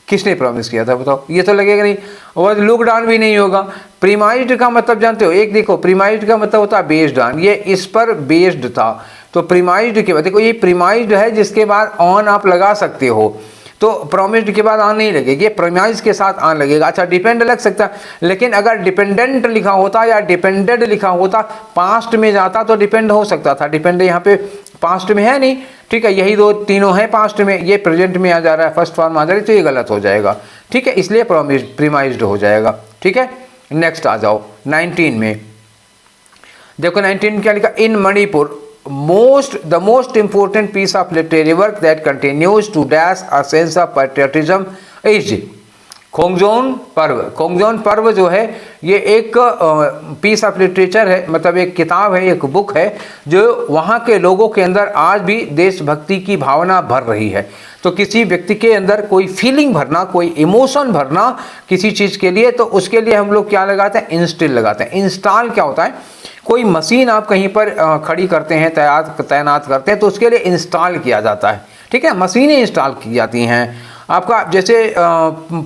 [SPEAKER 1] किसने प्रॉमिस किया था बताओ, ये तो लगेगा नहीं। और लुक डाउन भी नहीं होगा। प्रीमाइज्ड का मतलब जानते हो, एक देखो प्रीमाइज्ड का मतलब होता है बेस्ड ऑन, ये इस पर बेस्ड था। तो प्रीमाइज्ड के बाद देखो, ये प्रीमाइज्ड है जिसके बाद ऑन आप लगा सकते हो, तो प्रोमिस्ड के बाद ऑन नहीं लगेगी, ये प्रीमाइज के साथ ऑन लगेगा। अच्छा, डिपेंड लग सकता है, लेकिन अगर डिपेंडेंट लिखा होता या डिपेंडेड लिखा होता, पास्ट में जाता तो डिपेंड हो सकता था। डिपेंड यहाँ पे पास्ट में है नहीं, ठीक है, यही दो तीनों है पास्ट में, ये प्रेजेंट में आ जा रहा है, फर्स्ट फॉर्म आ जा रही है, तो ये गलत हो जाएगा। ठीक है, इसलिए प्रीमाइज्ड हो जाएगा। ठीक है, नेक्स्ट आ जाओ 19 में। देखो 19 क्या लिखा, इन Manipur the most important piece of literary work that continues to dash a sense of patriotism is खोंगजोन पर्व। खोंगजोन पर्व जो है ये एक पीस ऑफ लिटरेचर है, मतलब एक किताब है, एक बुक है, जो वहाँ के लोगों के अंदर आज भी देशभक्ति की भावना भर रही है। तो किसी व्यक्ति के अंदर कोई फीलिंग भरना, कोई इमोशन भरना किसी चीज़ के लिए, तो उसके लिए हम लोग क्या लगाते हैं, इंस्टिल लगाते हैं। इंस्टॉल क्या होता है, कोई मशीन आप कहीं पर खड़ी करते हैं, तैनात करते हैं, तो उसके लिए इंस्टॉल किया जाता है। ठीक है, मशीनें इंस्टॉल की जाती हैं, आपका जैसे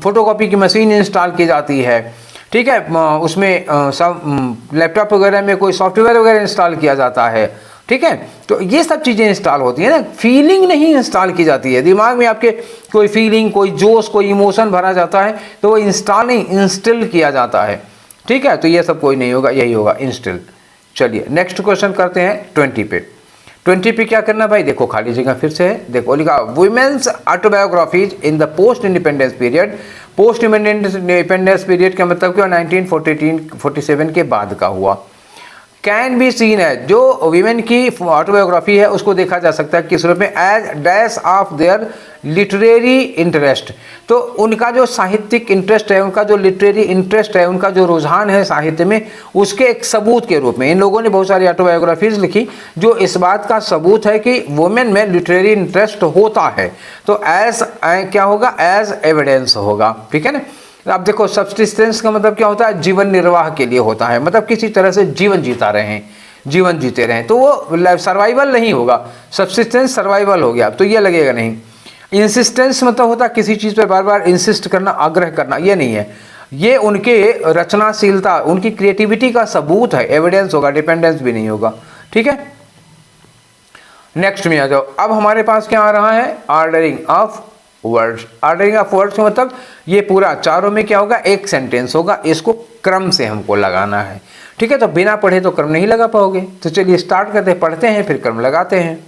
[SPEAKER 1] फोटोकॉपी की मशीन इंस्टॉल की जाती है। ठीक है, उसमें सब लैपटॉप वगैरह में कोई सॉफ्टवेयर वगैरह इंस्टॉल किया जाता है। ठीक है, तो ये सब चीज़ें इंस्टॉल होती है ना, फीलिंग नहीं इंस्टॉल की जाती है। दिमाग में आपके कोई फीलिंग, कोई जोश, कोई इमोशन भरा जाता है, तो वो इंस्टॉल नहीं, इंस्टिल किया जाता है। ठीक है, तो ये सब कोई नहीं होगा, यही होगा इंस्टिल। चलिए नेक्स्ट क्वेश्चन करते हैं 20 पे। 20 पे क्या करना भाई, देखो खाली जगह फिर से है, देखो लिखा women's autobiographies in the post independence period. Post independence period का मतलब क्या, 1947 के बाद का हुआ। कैन बी सीन है, जो वीमेन की ऑटोबायोग्राफी है उसको देखा जा सकता है किस रूप में, as dash of their literary interest. तो उनका जो साहित्यिक इंटरेस्ट है, उनका जो लिटरेरी इंटरेस्ट है, उनका जो रुझान है साहित्य में, उसके एक सबूत के रूप में इन लोगों ने बहुत सारी ऑटोबायोग्राफीज लिखी जो इस बात का सबूत है कि वुमेन में लिटरेरी इंटरेस्ट होता है। तो एज क्या होगा, एज एविडेंस होगा, ठीक है ना। अब देखो सब्सिस्टेंस का मतलब क्या होता है, जीवन निर्वाह के लिए होता है, मतलब किसी तरह से जीवन जीता रहें, जीवन जीते रहें, तो वो सर्वाइवल नहीं होगा, सब्सिस्टेंस सर्वाइवल हो गया, तो ये लगेगा नहीं। इंसिस्टेंस मतलब होता है किसी चीज़ पर बार बार इंसिस्ट करना, आग्रह करना, ये नहीं है, ये उनके रचनाशीलता, उनकी क्रिएटिविटी का सबूत है, एविडेंस होगा, डिपेंडेंस भी नहीं होगा, ठीक है। नेक्स्ट में आ जाओ, अब हमारे पास क्या आ रहा है, ordering of words. Ordering of words का मतलब ये पूरा चारों में क्या होगा, एक सेंटेंस होगा, इसको क्रम से हमको लगाना है, ठीक है। तो बिना पढ़े तो क्रम नहीं लगा पाओगे, तो चलिए स्टार्ट करते हैं, पढ़ते हैं फिर क्रम लगाते हैं।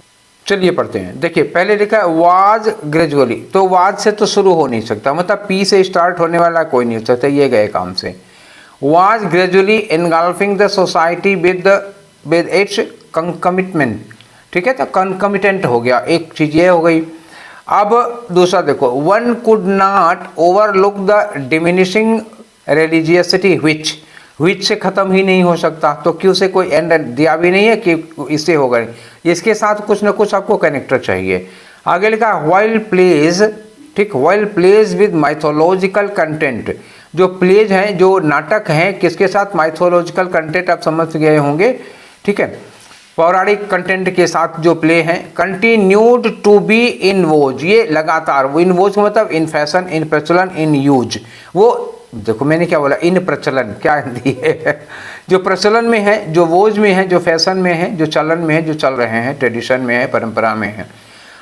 [SPEAKER 1] चलिए पढ़ते हैं, देखिए पहले लिखा है वाज ग्रेजुअली, तो वाज से तो शुरू हो नहीं सकता, मतलब पी से स्टार्ट होने वाला कोई नहीं हो सकता, ये गए काम से। Was gradually engulfing the society with its concomitant, ठीक है, तो कंकमिटेंट हो गया, एक चीज ये हो गई। अब दूसरा देखो, one could not overlook the diminishing religiosity which से खत्म ही नहीं हो सकता, तो क्यों से कोई एंड दिया भी नहीं है कि इससे होगा, इसके साथ कुछ ना कुछ आपको कनेक्टर चाहिए। आगे लिखा व्हाइल प्लेज, ठीक, while plays with mythological content, जो प्लेज हैं, जो नाटक हैं, किसके साथ, माइथोलॉजिकल कंटेंट आप समझ गए होंगे, ठीक है, पौराणिक कंटेंट के साथ जो प्ले हैं। Continued to be in vogue, ये लगातार, वो इन वोज का मतलब इन फैशन, इन प्रचलन, इन यूज, वो देखो मैंने क्या बोला, इन प्रचलन, क्या हिंदी है, जो प्रचलन में है, जो वोज में है, जो फैशन में है, जो चलन में है, जो चल रहे हैं, ट्रेडिशन में है, परंपरा में है।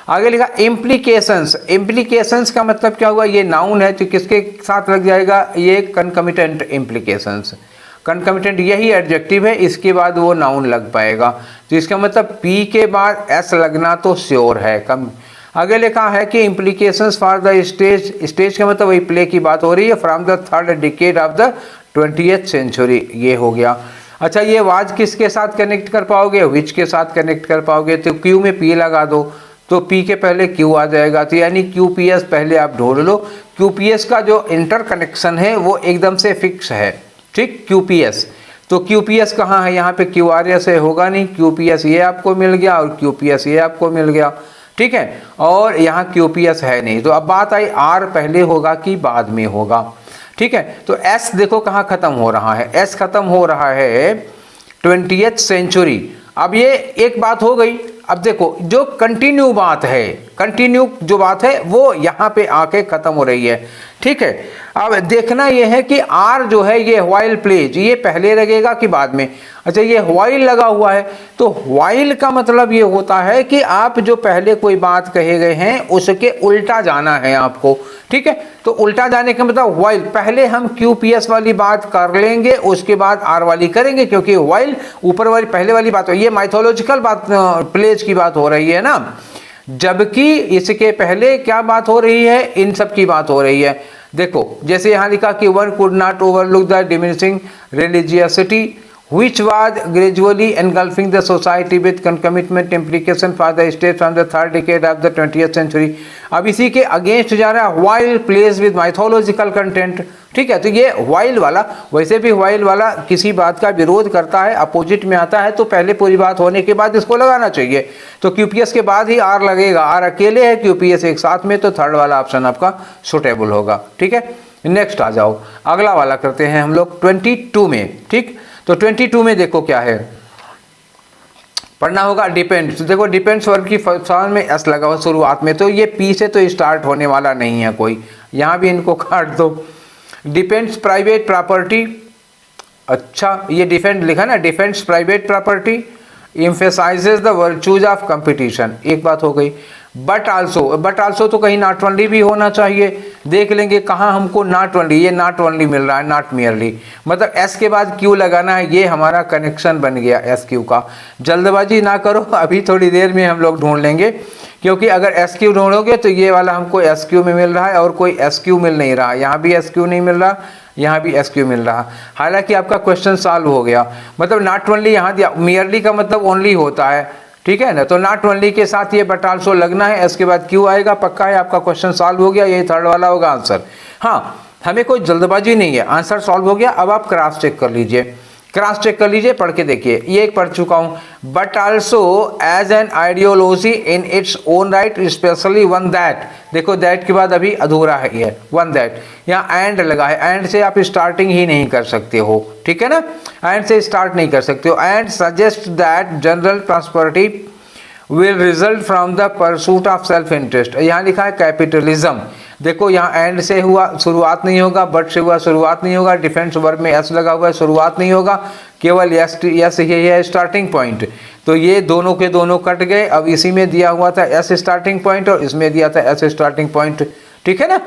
[SPEAKER 1] आगे लिखा इम्प्लीकेशंस, इम्प्लीकेशंस का मतलब क्या हुआ, ये नाउन है तो किसके साथ लग जाएगा, ये कंकमिटेंट इम्प्लीकेशंस, कंकमिटेंट यही एडजेक्टिव है, इसके बाद वो नाउन लग पाएगा, तो इसका मतलब पी के बाद एस लगना तो श्योर है। कम आगे लिखा है कि implications for the stage, stage का मतलब वही प्ले की बात हो रही है, from the third decade of the 20th century, ये हो गया। अच्छा, ये वाज किसके साथ कनेक्ट कर पाओगे, विच के साथ कनेक्ट कर पाओगे, तो क्यू में पी लगा दो, तो पी के पहले क्यू आ जाएगा, तो यानी क्यू पी एस पहले आप ढूंढ लो। क्यू पी एस का जो इंटर कनेक्शन है वो एकदम से फिक्स है, ठीक, क्यू पी एस, तो क्यू पी एस कहाँ है, यहाँ पे क्यू आर एस है, होगा नहीं, क्यू पी एस ये आपको मिल गया और क्यू पी एस ये आपको मिल गया, ठीक है, और यहाँ क्यू पी एस है नहीं, तो अब बात आई आर पहले होगा कि बाद में होगा, ठीक है। तो एस देखो कहाँ खत्म हो रहा है, एस खत्म हो रहा है 20th सेंचुरी। अब ये एक बात हो गई, अब देखो जो कंटिन्यू बात है, कंटिन्यू जो बात है वो यहाँ पे आके खत्म हो रही है, ठीक है। अब देखना ये है कि आर जो है ये व्हाइल प्लेज, ये पहले लगेगा कि बाद में। अच्छा, ये व्हाइल लगा हुआ है, तो व्हाइल का मतलब ये होता है कि आप जो पहले कोई बात कहे गए हैं उसके उल्टा जाना है आपको, ठीक है। तो उल्टा जाने का मतलब व्हाइल, पहले हम क्यू पी एस वाली बात कर लेंगे, उसके बाद आर वाली करेंगे, क्योंकि व्हाइल ऊपर वाली पहले वाली बात हो, ये माइथोलॉजिकल बात, प्लेज की बात हो रही है ना, जबकि इसके पहले क्या बात हो रही है, इन सब की बात हो रही है। देखो जैसे यहाँ लिखा कि one could not overlook the diminishing religiosity which was gradually engulfing the society with concomitant implication for the state from the third decade of the 20th century। अब इसी के अगेंस्ट जा रहा है while plays with mythological content, ठीक है। तो ये while वाला, वैसे भी while वाला किसी बात का विरोध करता है, अपोजिट में आता है, तो पहले पूरी बात होने के बाद इसको लगाना चाहिए, तो QPS के बाद ही आर लगेगा, आर अकेले है, QPS एक साथ में, तो थर्ड वाला ऑप्शन आपका सुटेबल होगा, ठीक है। नेक्स्ट आ जाओ, अगला वाला करते हैं हम लोग 22 में, ठीक। तो 22 में देखो क्या है, पढ़ना होगा डिपेंड्स। देखो डिपेंड्स वर्ब की फॉर्म में एस लगा हुआ शुरुआत में, तो ये पी से तो स्टार्ट होने वाला नहीं है कोई, यहाँ भी इनको काट दो। डिपेंड्स प्राइवेट प्रॉपर्टी, अच्छा ये डिफेंड लिखा ना, defends private property emphasizes the virtues of competition, एक बात हो गई। बट आल्सो तो कहीं नॉट ओनली भी होना चाहिए। देख लेंगे कहाँ हमको नॉट ओनली, ये नॉट ओनली मिल रहा है, नॉट मियरली, मतलब एस के बाद क्यू लगाना है, ये हमारा कनेक्शन बन गया एस क्यू का। जल्दबाजी ना करो, अभी थोड़ी देर में हम लोग ढूंढ लेंगे, क्योंकि अगर एस क्यू ढूंढोगे तो ये वाला हमको एस क्यू में मिल रहा है और कोई एस क्यू मिल नहीं रहा, यहाँ भी एस क्यू नहीं मिल रहा, यहाँ भी एस क्यू मिल रहा। हालांकि आपका क्वेश्चन सॉल्व हो गया, मतलब नॉट ओनली यहाँ दिया, मियरली का मतलब ओनली होता है, ठीक है ना, तो नॉट ओनली के साथ ये बट आल्सो लगना है, एस के बाद क्यू आएगा, पक्का है, आपका क्वेश्चन सॉल्व हो गया, यही थर्ड वाला होगा आंसर। हाँ, हमें कोई जल्दबाजी नहीं है, आंसर सॉल्व हो गया। अब आप क्रॉस चेक कर लीजिए, क्रॉस चेक कर लीजिए, पढ़ के देखिए, ये एक पढ़ चुका हूँ। But also as an ideology in its own right, specially one that, देखो दैट के बाद अभी अधूरा है ये, वन दैट, यहाँ एंड लगा है, एंड से आप स्टार्टिंग ही नहीं कर सकते हो, ठीक है ना, एंड से स्टार्ट नहीं कर सकते हो। And suggest that general prosperity will result from the pursuit of self interest, यहाँ लिखा है कैपिटलिज्म। देखो यहाँ एंड से हुआ शुरुआत नहीं होगा, बट से हुआ शुरुआत नहीं होगा, डिफेंस वर्ब में एस लगा हुआ है शुरुआत नहीं होगा, केवल यस ही है स्टार्टिंग पॉइंट, तो ये दोनों के दोनों कट गए। अब इसी में दिया हुआ था एस स्टार्टिंग पॉइंट और इसमें दिया था एस स्टार्टिंग पॉइंट, ठीक है ना।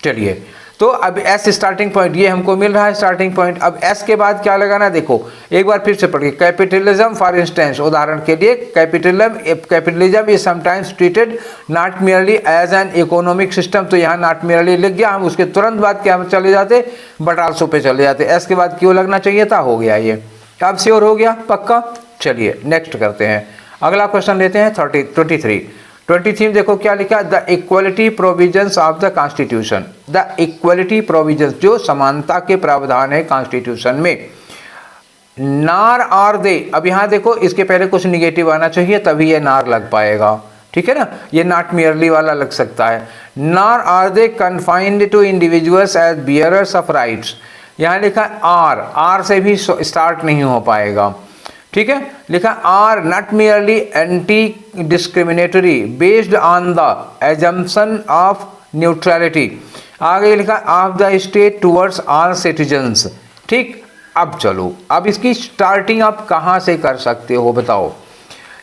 [SPEAKER 1] चलिए, तो अब एस स्टार्टिंग पॉइंट ये हमको मिल रहा है स्टार्टिंग पॉइंट। अब एस के बाद क्या लगाना, देखो एक बार फिर से पढ़िए। कैपिटलिज्म फॉर इंस्टेंस, उदाहरण के लिए, capitalism is sometimes treated not merely as an economic system, तो यहाँ नॉट मियरली लिख गया, हम उसके तुरंत बाद क्या हम चले जाते, बट आल्सो पे चले जाते, एस के बाद क्यों लगना चाहिए था, हो गया ये। अब श्योर हो गया, पक्का। चलिए नेक्स्ट करते हैं, अगला क्वेश्चन लेते हैं 23 में देखो क्या लिखा, the equality provisions of the constitution, the equality provisions, जो समानता के प्रावधान है कॉन्स्टिट्यूशन में। नार आर दे, अब यहाँ देखो इसके पहले कुछ निगेटिव आना चाहिए तभी ये नार लग पाएगा, ठीक है ना, ये नॉट मियरली वाला लग सकता है। Nor are they confined to individuals as bearers of rights, यहाँ लिखा आर से भी स्टार्ट नहीं हो पाएगा, ठीक है, लिखा are not merely anti discriminatory based on the assumption of neutrality, आगे लिखा of the state towards all citizens, ठीक। अब चलो, अब इसकी स्टार्टिंग आप कहाँ से कर सकते हो बताओ।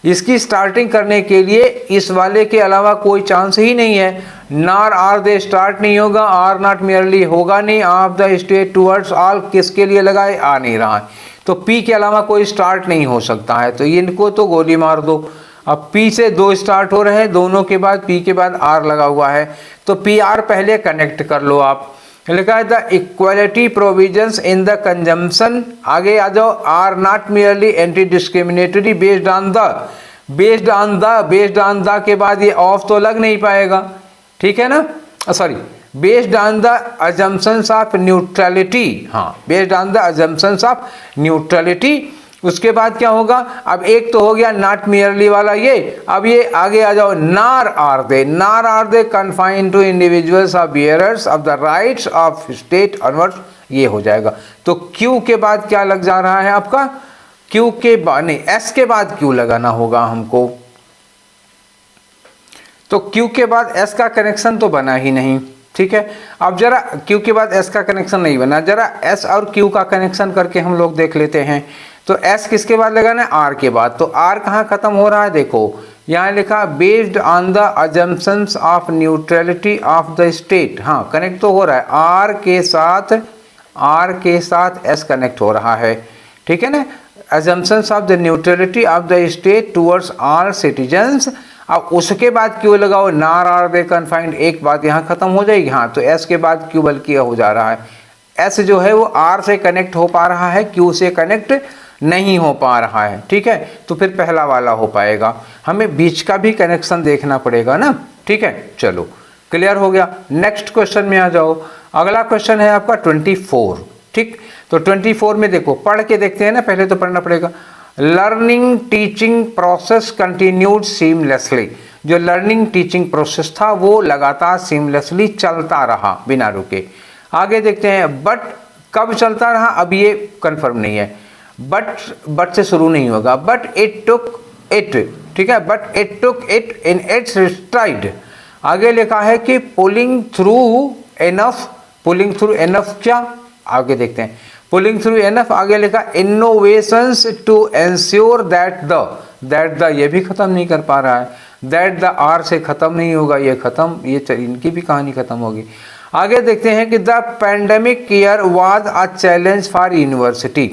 [SPEAKER 1] इसकी स्टार्टिंग करने के लिए इस वाले के अलावा कोई चांस ही नहीं है, नार आर दे स्टार्ट नहीं होगा, आर नॉट मियरली होगा नहीं, of the state towards all किसके लिए लगाए, आ नहीं रहा है, तो पी के अलावा कोई स्टार्ट नहीं हो सकता है, तो इनको तो गोली मार दो। अब पी से दो स्टार्ट हो रहे हैं, दोनों के बाद पी के बाद आर लगा हुआ है, तो पी आर पहले कनेक्ट कर लो आप। लिखा है the equality provisions in the consumption, आगे आ जाओ, are not merely anti discriminatory based on the के बाद ये ऑफ तो लग नहीं पाएगा, ठीक है ना, sorry, based on the assumptions of neutrality, हाँ based on the assumptions of neutrality. उसके बाद क्या होगा, अब एक तो हो गया नॉट मियरली वाला ये, अब ये आगे आ जाओ, nor are they confined to individuals of bearers of the rights of state onwards, ये हो जाएगा। तो क्यू के बाद क्या लग जा रहा है आपका, क्यू के बाद नहीं, एस के बाद क्यू लगाना होगा हमको, तो क्यू के बाद एस का कनेक्शन तो बना ही नहीं, ठीक है। अब जरा क्यू के बाद एस का कनेक्शन नहीं बना, जरा एस और क्यू का कनेक्शन करके हम लोग देख लेते हैं। तो एस किसके बाद लगाना है, आर के बाद, तो आर कहाँ खत्म हो रहा है, देखो यहाँ लिखा based on the assumptions of neutrality of the state, हाँ कनेक्ट तो हो रहा है, आर के साथ एस कनेक्ट हो रहा है, ठीक है ना, assumptions of the neutrality of the state towards all citizens. अब उसके बाद क्यू लगाओ, नार आर दे कन्फाइंड, एक बात यहाँ खत्म हो जाएगी, हाँ तो एस के बाद क्यू बल्कि हो जा रहा है, एस जो है वो आर से कनेक्ट हो पा रहा है, क्यू से कनेक्ट नहीं हो पा रहा है, ठीक है, तो फिर पहला वाला हो पाएगा, हमें बीच का भी कनेक्शन देखना पड़ेगा ना, ठीक है। चलो क्लियर हो गया, नेक्स्ट क्वेश्चन में आ जाओ। अगला क्वेश्चन है आपका 24, ठीक, तो 24 में देखो पढ़ के देखते हैं ना, पहले तो पढ़ना पड़ेगा। Learning teaching process continued seamlessly, जो लर्निंग टीचिंग प्रोसेस था वो लगातार सीमलेसली चलता रहा बिना रुके। आगे देखते हैं, बट कब चलता रहा, अब ये कंफर्म नहीं है, बट से शुरू नहीं होगा, बट इट टुक इट, ठीक है, but it took it in its STRIDE. आगे लिखा है कि पुलिंग थ्रू एनफ क्या, आगे देखते हैं, पुलिंग थ्रू एनफ, आगे लिखा innovations to ensure that the, ये भी खत्म नहीं कर पा रहा है, दैट द आर से खत्म नहीं होगा, ये खत्म, ये इनकी भी कहानी खत्म होगी। आगे देखते हैं कि the pandemic year was a challenge for university,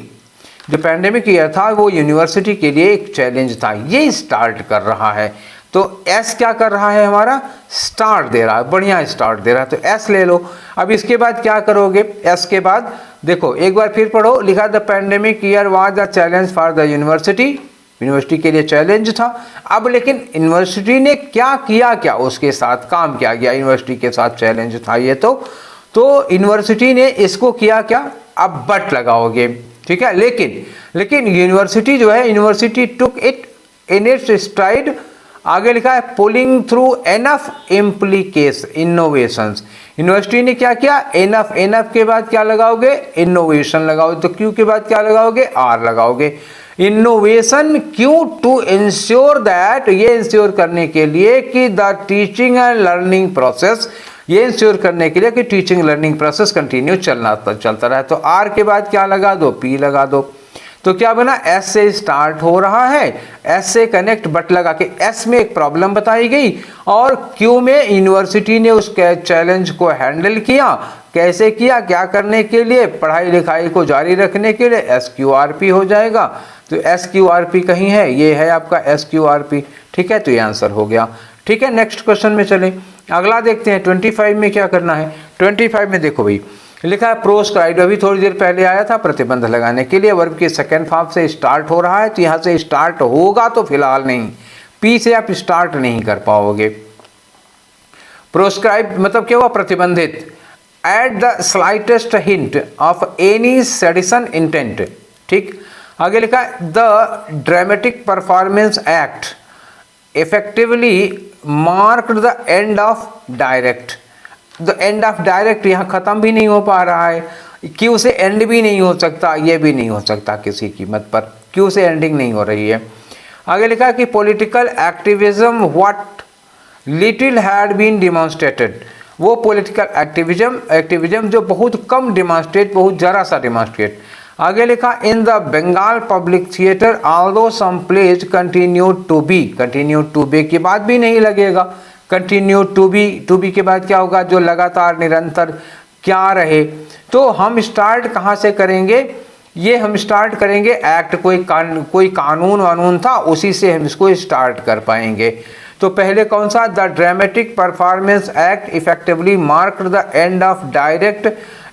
[SPEAKER 1] जो पैंडेमिक ईयर था वो यूनिवर्सिटी के लिए एक चैलेंज था, ये स्टार्ट कर रहा है। तो एस क्या कर रहा है हमारा, स्टार्ट दे रहा है, बढ़िया स्टार्ट दे रहा है, तो एस ले लो। अब इसके बाद क्या करोगे, एस के बाद देखो एक बार फिर पढ़ो, लिखा the pandemic year was a challenge for the university, university के लिए चैलेंज था। अब लेकिन यूनिवर्सिटी ने क्या किया, क्या उसके साथ काम किया गया, यूनिवर्सिटी के साथ चैलेंज था ये तो यूनिवर्सिटी ने इसको किया क्या, अब बट लगाओगे, ठीक है। लेकिन यूनिवर्सिटी जो है, university took it in its STRIDE, आगे लिखा है pulling through enough innovations, university ने क्या किया, एनफ के बाद क्या लगाओगे, इनोवेशन लगाओगे, तो क्यू के बाद क्या लगाओगे, आर लगाओगे। इनोवेशन क्यों, टू इंश्योर दैट, ये इंश्योर करने के लिए कि the teaching and learning process, ये इंश्योर करने के लिए कि टीचिंग लर्निंग प्रोसेस कंटिन्यू चलता रहे। तो आर के बाद क्या लगा दो, पी लगा दो, तो क्या बना, एस से स्टार्ट हो रहा है, एस से कनेक्ट बट लगा के, एस में एक प्रॉब्लम बताई गई और क्यू में यूनिवर्सिटी ने उस चैलेंज को हैंडल किया, कैसे किया, क्या करने के लिए, पढ़ाई लिखाई को जारी रखने के लिए, एस क्यू आर पी हो जाएगा। तो एस क्यू आर पी कहीं है, ये है आपका एस क्यू आर पी, ठीक है, तो ये आंसर हो गया। ठीक है, नेक्स्ट क्वेश्चन में चलें, अगला देखते हैं 25 में क्या करना है। 25 में देखो भाई, लिखा है प्रोस्क्राइब्ड, अभी थोड़ी देर पहले आया था, प्रतिबंध लगाने के लिए, वर्ब के सेकंड फॉर्म से स्टार्ट हो रहा है, तो यहाँ से स्टार्ट होगा, तो फिलहाल नहीं, पी से आप स्टार्ट नहीं कर पाओगे। प्रोस्क्राइब्ड मतलब क्या हुआ, प्रतिबंधित, eight the slightest hint of any sedition intent, ठीक। आगे लिखा है the dramatic performance act effectively marked the end of direct, the end of direct यहाँ ख़त्म भी नहीं हो पा रहा है, क्यू से एंड भी नहीं हो सकता, ये भी नहीं हो सकता किसी कीमत पर, क्यू से एंडिंग नहीं हो रही है। आगे लिखा कि political activism what little had been demonstrated, वो पॉलिटिकल एक्टिविज्म जो बहुत कम डिमॉन्स्ट्रेट, बहुत ज़रा सा डिमॉन्स्ट्रेट। आगे लिखा in the Bengal public theatre although some plays continue to be के बाद भी नहीं लगेगा, कंटिन्यू टू बी के बाद क्या होगा, जो लगातार निरंतर क्या रहे। तो हम स्टार्ट कहाँ से करेंगे, ये हम स्टार्ट करेंगे एक्ट, कोई कानून वानून था उसी से हम इसको स्टार्ट कर पाएंगे। तो पहले कौन सा, the dramatic performance act effectively marked the end of direct,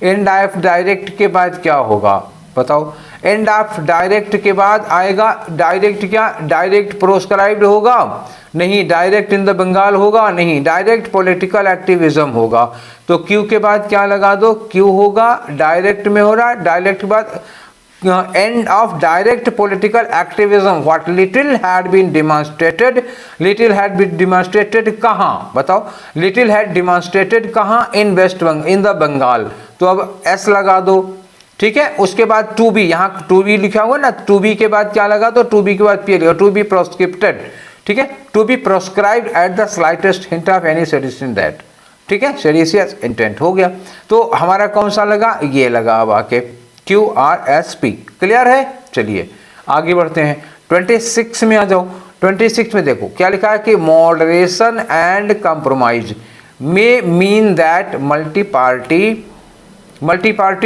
[SPEAKER 1] and of direct के बाद क्या होगा बताओ, एंड ऑफ डायरेक्ट के बाद आएगा डायरेक्ट, क्या डायरेक्ट प्रोस्क्राइब्ड होगा, नहीं डायरेक्ट इन द बंगाल होगा, नहीं डायरेक्ट पॉलिटिकल एक्टिविज्म होगा। तो क्यू के बाद क्या लगा दो, क्यू होगा, डायरेक्ट में हो रहा है, डायरेक्ट के बाद end of direct political activism what little had been demonstrated कहाँ बताओ, लिटिल हैड डिमॉन्स्ट्रेटेड कहाँ, in West Bengal, in the Bengal. तो अब एस लगा दो, ठीक है। उसके बाद टू बी, यहाँ टू बी लिखा हुआ ना, टू बी के बाद क्या लगा दो, टू बी के बाद पी लगा, टू बी प्रोस्क्रिप्टेड, ठीक है, to be proscribed at the slightest hint of any sedition that, ठीक है, सेडिशियस इंटेंट हो गया। तो हमारा कौन सा लगा, ये लगा अब आके Q R S P, clear है। चलिए आगे बढ़ते हैं, 26 में आ जाओ। 26 में देखो क्या लिखा है कि moderation and compromise may mean that multi party,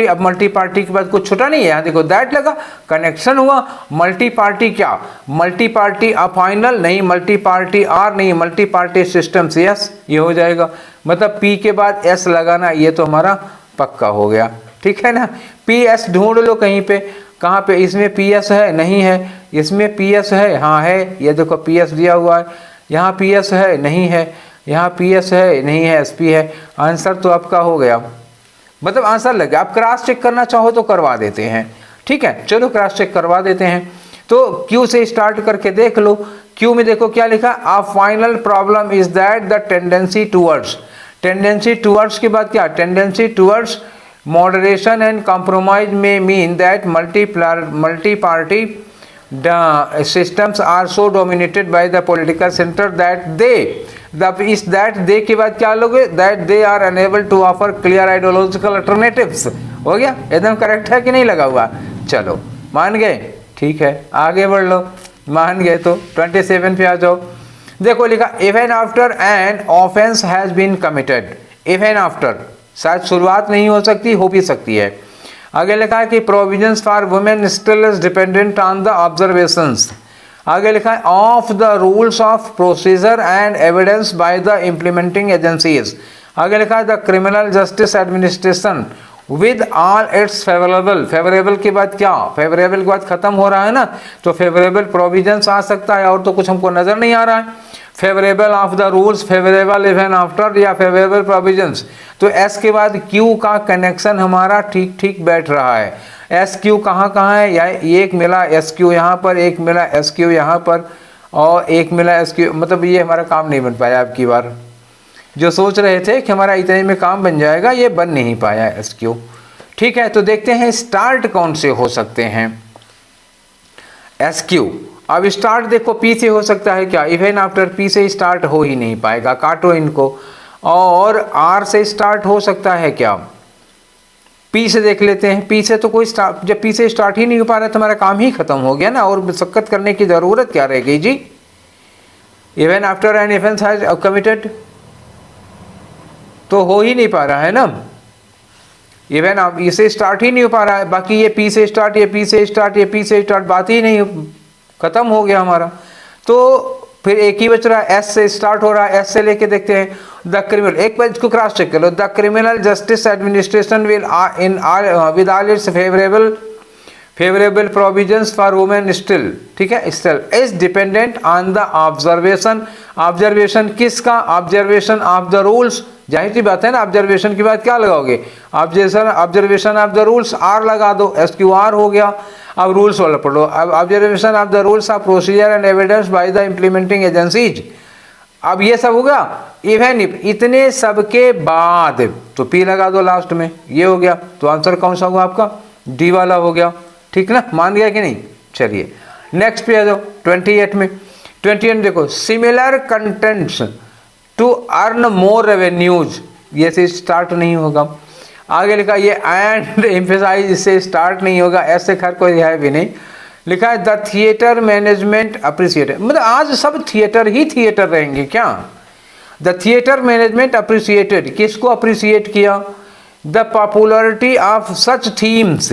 [SPEAKER 1] अब मल्टी पार्टी के बाद कुछ छोटा नहीं है, यहाँ देखो दैट लगा, कनेक्शन हुआ, मल्टी पार्टी क्या, मल्टी पार्टी अ फाइनल नहीं, मल्टी पार्टी आर नहीं, मल्टी पार्टी सिस्टम से यस, ये हो जाएगा। मतलब पी के बाद एस लगाना, ये तो हमारा पक्का हो गया, ठीक है ना। पी एस ढूंढ लो कहीं पे, कहाँ पे, इसमें पी एस है नहीं है, इसमें पी एस है, हाँ है, ये देखो पी एस दिया हुआ है, यहाँ पी एस है नहीं है, यहाँ पी एस है नहीं है, एस पी है। आंसर तो आपका हो गया, मतलब आंसर लग गया। आप क्रॉस चेक करना चाहो तो करवा देते हैं, ठीक है, चलो क्रॉस चेक करवा देते हैं। तो क्यू से स्टार्ट करके देख लो, क्यू में देखो क्या लिखा, a final problem is that the tendency towards के बाद क्या, tendency towards moderation and compromise may mean that multi-party systems are so dominated by the political center that they इस दैट दे के बाद क्या लोगे, that they are unable to offer clear ideological alternatives. हो गया, एकदम करेक्ट है कि नहीं लगा हुआ? चलो मान गए, ठीक है आगे बढ़ लो। मान गए तो 27 पे आ जाओ। देखो लिखा even after an offence has been committed. Even after, शायद शुरुआत नहीं हो सकती, हो भी सकती है। आगे लिखा है कि provisions for women still is dependent on the observations. आगे लिखा है of the rules of procedure and evidence by the implementing agencies. आगे लिखा है the criminal justice administration with all its favourable. Favourable के बाद क्या, फेवरेबल के बाद खत्म हो रहा है ना, तो फेवरेबल प्रोविजंस आ सकता है, और तो कुछ हमको नजर नहीं आ रहा है। Favourable of the rules, favourable even after, या फेवरेबल प्रोविजंस। तो एस के बाद क्यू का कनेक्शन हमारा ठीक ठीक बैठ रहा है। एस क्यू कहाँ कहाँ है, या एक मिला एस क्यू यहाँ पर, एक मिला एस क्यू यहाँ पर, और एक मिला एस क्यू, मतलब ये हमारा काम नहीं बन पाया अब की बार। जो सोच रहे थे कि हमारा इतने में काम बन जाएगा, ये बन नहीं पाया एस क्यू। ठीक है, तो देखते हैं स्टार्ट कौन से हो सकते हैं। एस क्यू, अब स्टार्ट देखो पी से हो सकता है क्या, इवन आफ्टर पी से स्टार्ट हो ही नहीं पाएगा, काटो इनको। और आर से स्टार्ट हो सकता है क्या, पी से देख लेते हैं। पी से तो कोई स्टार्ट, जब पी से स्टार्ट ही नहीं हो पा रहा तो हमारा काम ही खत्म हो गया ना, और मशक्कत करने की जरूरत क्या रह गई जी। Even after an offence has committed, तो हो ही नहीं पा रहा है ना, इवन अब इसे स्टार्ट ही नहीं हो पा रहा है। बाकी ये पी से स्टार्ट, ये पी से स्टार्ट, ये पी से स्टार्ट, बात ही नहीं, खत्म हो गया हमारा। तो फिर एक ही बच रहा है, एस से स्टार्ट हो रहा है। एस से लेके देखते हैं द क्रिमिनल, एक बार इसको क्रॉस चेक कर लो। The criminal justice administration will in with all its favourable provisions for women still, ठीक है, still is dependent on the observation. Observation किसका, ऑब्जर्वेशन ऑफ द रूल्स। जाहिर सी बात है ना, ऑब्जर्वेशन के बाद क्या लगाओगे, observation of the rules, are लगा दो, एस क्यू आर हो गया। अब रूल्स वाला पढ़ो, अब observation of the rules of procedure and evidence by the implementing agencies. अब ये सब होगा, इवन इफ, इतने सब के बाद तो पी लगा दो लास्ट में, ये हो गया। तो आंसर कौन सा हुआ आपका, डी वाला हो गया, ठीक ना, मान गया कि नहीं। चलिए नेक्स्ट पे आ जाओ 28 में। 28 देखो, similar contents to earn more revenues, ये से स्टार्ट नहीं होगा। आगे लिखा ये एंड एम्फेसाइज, इससे स्टार्ट नहीं होगा, ऐसे खैर कोई है भी नहीं। लिखा है द थिएटर मैनेजमेंट अप्रिसिएटेड, मतलब आज सब थिएटर ही थिएटर रहेंगे क्या। द थिएटर मैनेजमेंट अप्रिसिएटेड, किसको अप्रिसिएट किया, the popularity of such themes.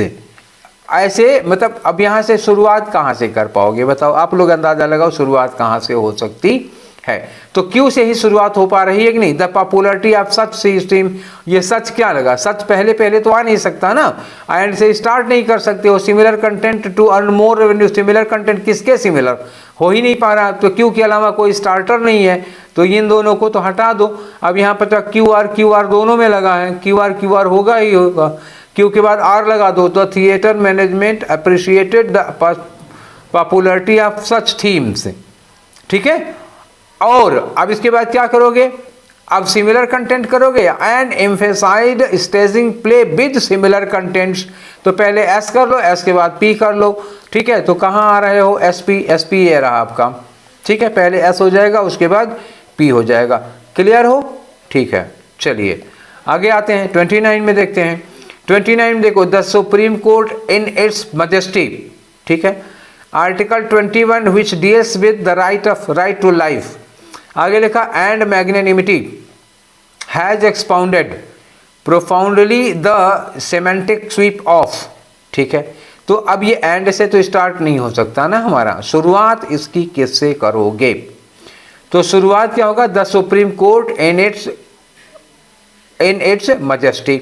[SPEAKER 1] ऐसे मतलब अब यहाँ से शुरुआत कहाँ से कर पाओगे बताओ, आप लोग अंदाजा लगाओ शुरुआत कहाँ से हो सकती है। तो क्यों से ही शुरुआत हो पा रही है कि नहीं, the popularity of such system. ये सच क्या लगा, सच पहले पहले तो आ नहीं सकता ना, एंड से स्टार्ट नहीं कर सकते हो। Similar content to earn more revenue, similar content किसके सिमिलर, हो ही नहीं पा रहा। तो क्यू के अलावा कोई स्टार्टर नहीं है, तो इन दोनों को तो हटा दो। अब यहाँ पर क्यू आर दोनों में लगा है, क्यू आर होगा ही होगा। क्यू के बाद आर लगा दो, तो theatre management appreciated the popularity of such themes, ठीक है। और अब इसके बाद क्या करोगे, अब सिमिलर कंटेंट करोगे, and emphasised staging play with similar contents. तो पहले एस कर लो, एस के बाद पी कर लो, ठीक है। तो कहाँ आ रहे हो, एस पी ये रहा आपका, ठीक है। पहले एस हो जाएगा, उसके बाद पी हो जाएगा, क्लियर हो, ठीक है। चलिए आगे आते हैं 29 में देखते हैं। 29 देखो, the Supreme Court in its majesty, ठीक है, article 21 which deals with the right to life. आगे लिखा and magnanimity has expounded profoundly the semantic sweep of, ठीक है। तो अब ये एंड से तो स्टार्ट नहीं हो सकता ना हमारा, शुरुआत इसकी किससे करोगे। तो शुरुआत क्या होगा, the Supreme Court in its majesty,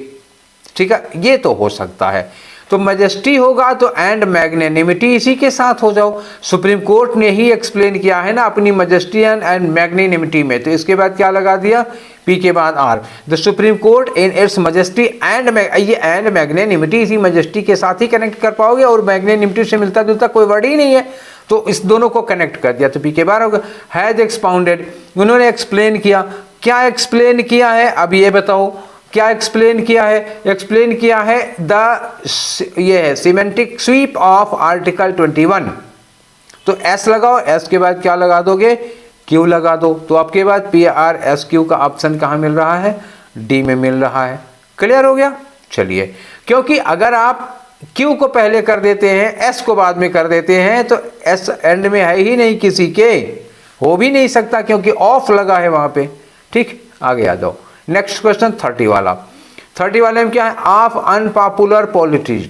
[SPEAKER 1] ठीक है, ये तो हो सकता है। तो मजेस्टी होगा तो एंड मैग्नेनिमिटी इसी के साथ हो जाओ। सुप्रीम कोर्ट ने ही एक्सप्लेन किया है ना अपनी मजेस्टी एंड मैग्नेनिमिटी में, तो इसके बाद क्या लगा दिया, पी के बाद R. The Supreme Court in its majesty and, ये एंड मैग्नेनिमिटी इसी मजेस्टी के साथ ही कनेक्ट कर पाओगे, और मैग्नेनिमिटी से मिलता जुलता कोई वर्ड ही नहीं है, तो इस दोनों को कनेक्ट कर दिया, तो पी के बाद होगा। हैज एक्सपाउंडेड, उन्होंने एक्सप्लेन किया, क्या एक्सप्लेन किया है, अब ये बताओ क्या एक्सप्लेन किया है। एक्सप्लेन किया है ये है सिमेंटिक स्वीप ऑफ आर्टिकल 21। तो एस लगाओ, एस के बाद क्या लगा दोगे, क्यू लगा दो। तो आपके बाद PRSQ का ऑप्शन कहाँ मिल रहा है, डी में मिल रहा है। क्लियर हो गया। चलिए, क्योंकि अगर आप क्यू को पहले कर देते हैं, एस को बाद में कर देते हैं, तो एस एंड में है ही नहीं किसी के, हो भी नहीं सकता क्योंकि ऑफ लगा है वहां पे। ठीक, आगे आ जाओ। नेक्स्ट क्वेश्चन 30 वाला। 30 वाले में क्या है, ऑफ अनपॉपुलर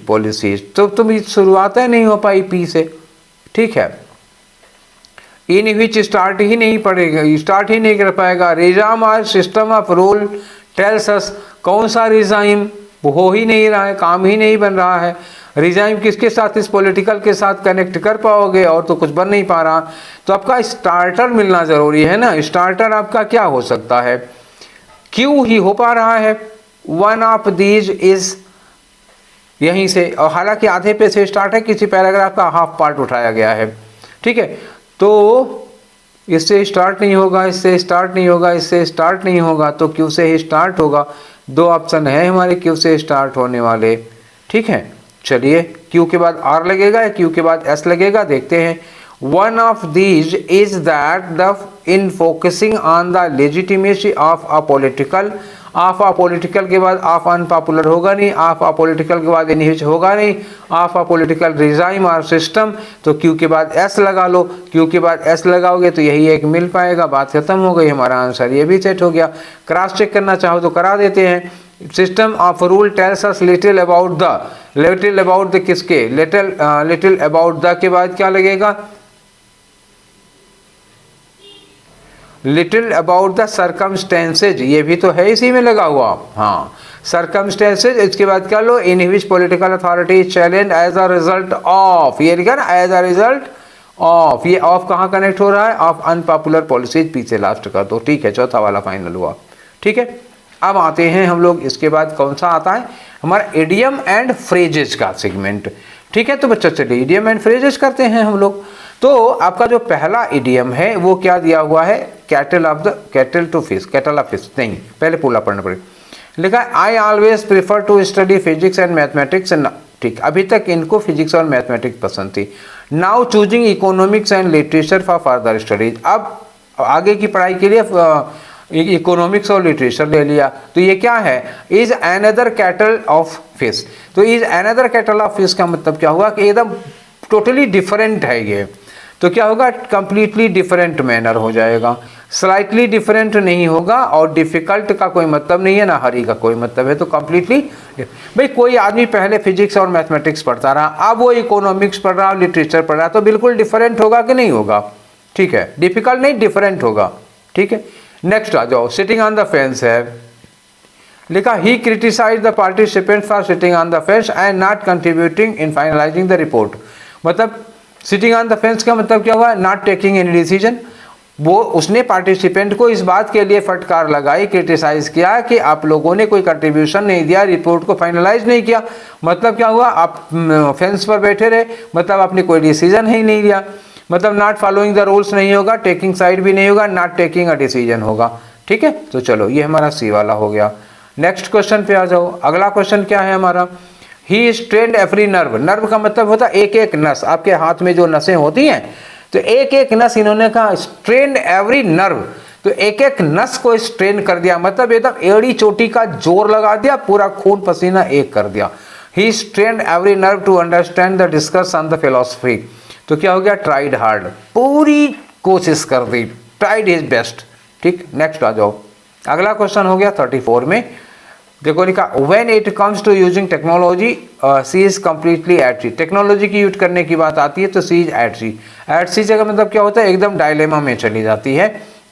[SPEAKER 1] पॉलिसीज। तो तुम शुरुआत है नहीं हो पाई पी से। ठीक है, इन विच स्टार्ट ही नहीं पड़ेगा, स्टार्ट ही नहीं कर पाएगा। रिजाइम और system of rule tells us, कौन सा रिजाइम, वो हो ही नहीं रहा है, काम ही नहीं बन रहा है। रिजाइम किसके साथ, इस पॉलिटिकल के साथ कनेक्ट कर पाओगे, और तो कुछ बन नहीं पा रहा। तो आपका स्टार्टर मिलना जरूरी है ना। स्टार्टर आपका क्या हो सकता है, क्यू ही हो पा रहा है। वन ऑफ दीज इज, यहीं से, और हालांकि आधे पे से स्टार्ट है, किसी पैराग्राफ का हाफ पार्ट उठाया गया है। ठीक है, तो इससे स्टार्ट नहीं होगा, इससे स्टार्ट नहीं होगा, इससे स्टार्ट नहीं होगा, तो क्यू से ही स्टार्ट होगा। दो ऑप्शन है हमारे क्यू से स्टार्ट होने वाले। ठीक है, चलिए, क्यू के बाद आर लगेगा या क्यू के बाद एस लगेगा, देखते हैं। One of these is that the in focusing on the legitimacy of a political, of a political के बाद ऑफ अनपॉपुलर होगा नहीं, ऑफ अ पॉलिटिकल के बाद इन विच होगा नहीं, ऑफ अ पॉलिटिकल रिजाइम और सिस्टम, तो क्यू के बाद एस लगा लो। क्यू के बाद एस लगाओगे तो यही एक मिल पाएगा, बात खत्म हो गई, हमारा आंसर ये भी सेट हो गया। क्रॉस चेक करना चाहो तो करा देते हैं। System of rule tells us little about the, little about the किसके, लिटिल अबाउट द के बाद क्या लगेगा, लिटिल अबाउट द सर्कमस्टेंसेज, ये भी तो है इसी में लगा हुआ। हाँ, सर्कमस्टेंसेज, इसके बाद क्या लो, in which political authority challenge as a result of, ये लिखा ना, एज अ रिजल्ट ऑफ, ये ऑफ कहाँ कनेक्ट हो रहा है, ऑफ अनपॉपुलर पॉलिसीज, पीछे लास्ट कर दो। ठीक है, चौथा वाला फाइनल हुआ। ठीक है, अब आते हैं हम लोग, इसके बाद कौन सा आता है हमारा, इडियम एंड फ्रेजेस का सेगमेंट। ठीक है, तो बच्चों चलिए इडियम एंड फ्रेजेस करते हैं हम लोग। तो आपका जो पहला इडियम है वो क्या दिया हुआ है, cattle of the, cattle to fish, cattle of fish नहीं, पहले पूरा पढ़ना पड़ेगा। लिखा I always prefer to study physics and mathematics. ठीक, अभी तक इनको फिजिक्स और मैथमेटिक्स पसंद थी। Now choosing economics and literature for further studies, अब आगे की पढ़ाई के लिए इकोनॉमिक्स और लिटरेचर ले लिया। तो ये क्या है, is another kettle of fish. तो is another kettle of fish का मतलब क्या हुआ कि एकदम टोटली डिफरेंट है ये। तो क्या होगा, कंप्लीटली डिफरेंट मैनर हो जाएगा, स्लाइटली डिफरेंट नहीं होगा, और डिफिकल्ट का कोई मतलब नहीं है ना हरी का कोई मतलब है। तो कंप्लीटली, भाई कोई आदमी पहले फिजिक्स और मैथमेटिक्स पढ़ता रहा, अब वो इकोनॉमिक्स पढ़ रहा, लिटरेचर पढ़ रहा, तो बिल्कुल डिफरेंट होगा कि नहीं होगा। ठीक है, डिफिकल्ट नहीं, डिफरेंट होगा। ठीक है, नेक्स्ट आ जाओ, सिटिंग ऑन द फेंस है। लिखा he criticise the participant for sitting on the fence and not contributing in finalising the report. मतलब सिटिंग ऑन द फेंस का मतलब क्या हुआ, नॉट टेकिंग एनी डिसीजन। वो उसने पार्टिसिपेंट को इस बात के लिए फटकार लगाई, क्रिटिसाइज किया कि आप लोगों ने कोई कंट्रीब्यूशन नहीं दिया, रिपोर्ट को फाइनलाइज नहीं किया। मतलब क्या हुआ, आप फेंस पर बैठे रहे, मतलब आपने कोई डिसीजन ही नहीं लिया। मतलब नॉट फॉलोइंग द रूल्स नहीं होगा, टेकिंग साइड भी नहीं होगा, नॉट टेकिंग अ डिसीजन होगा। ठीक है, तो चलो ये हमारा सी वाला हो गया। नेक्स्ट क्वेश्चन पे आ जाओ। अगला क्वेश्चन क्या है हमारा, ही स्ट्रेन्ड एवरी नर्व। नर्व का मतलब होता है एक एक नस, आपके हाथ में जो नसें होती हैं, तो एक एक नस इन्होंने कहा स्ट्रेन्ड एवरी नर्व, तो एक एक नस को स्ट्रेन कर दिया, मतलब एकदम एड़ी चोटी का जोर लगा दिया, पूरा खून पसीना एक कर दिया। He strained every nerve to understand the discuss on the philosophy. तो क्या हो गया, ट्राइड हार्ड, पूरी कोशिश कर दी, ट्राइड हिज बेस्ट। ठीक, नेक्स्ट आ जाओ। अगला क्वेश्चन हो गया 34 में, देखो लिखा when it comes to using technology she is completely at sea. Technology की यूज करने की बात आती है तो she is at sea. At sea का मतलब क्या होता है, एकदम डायलेमा में चली जाती है,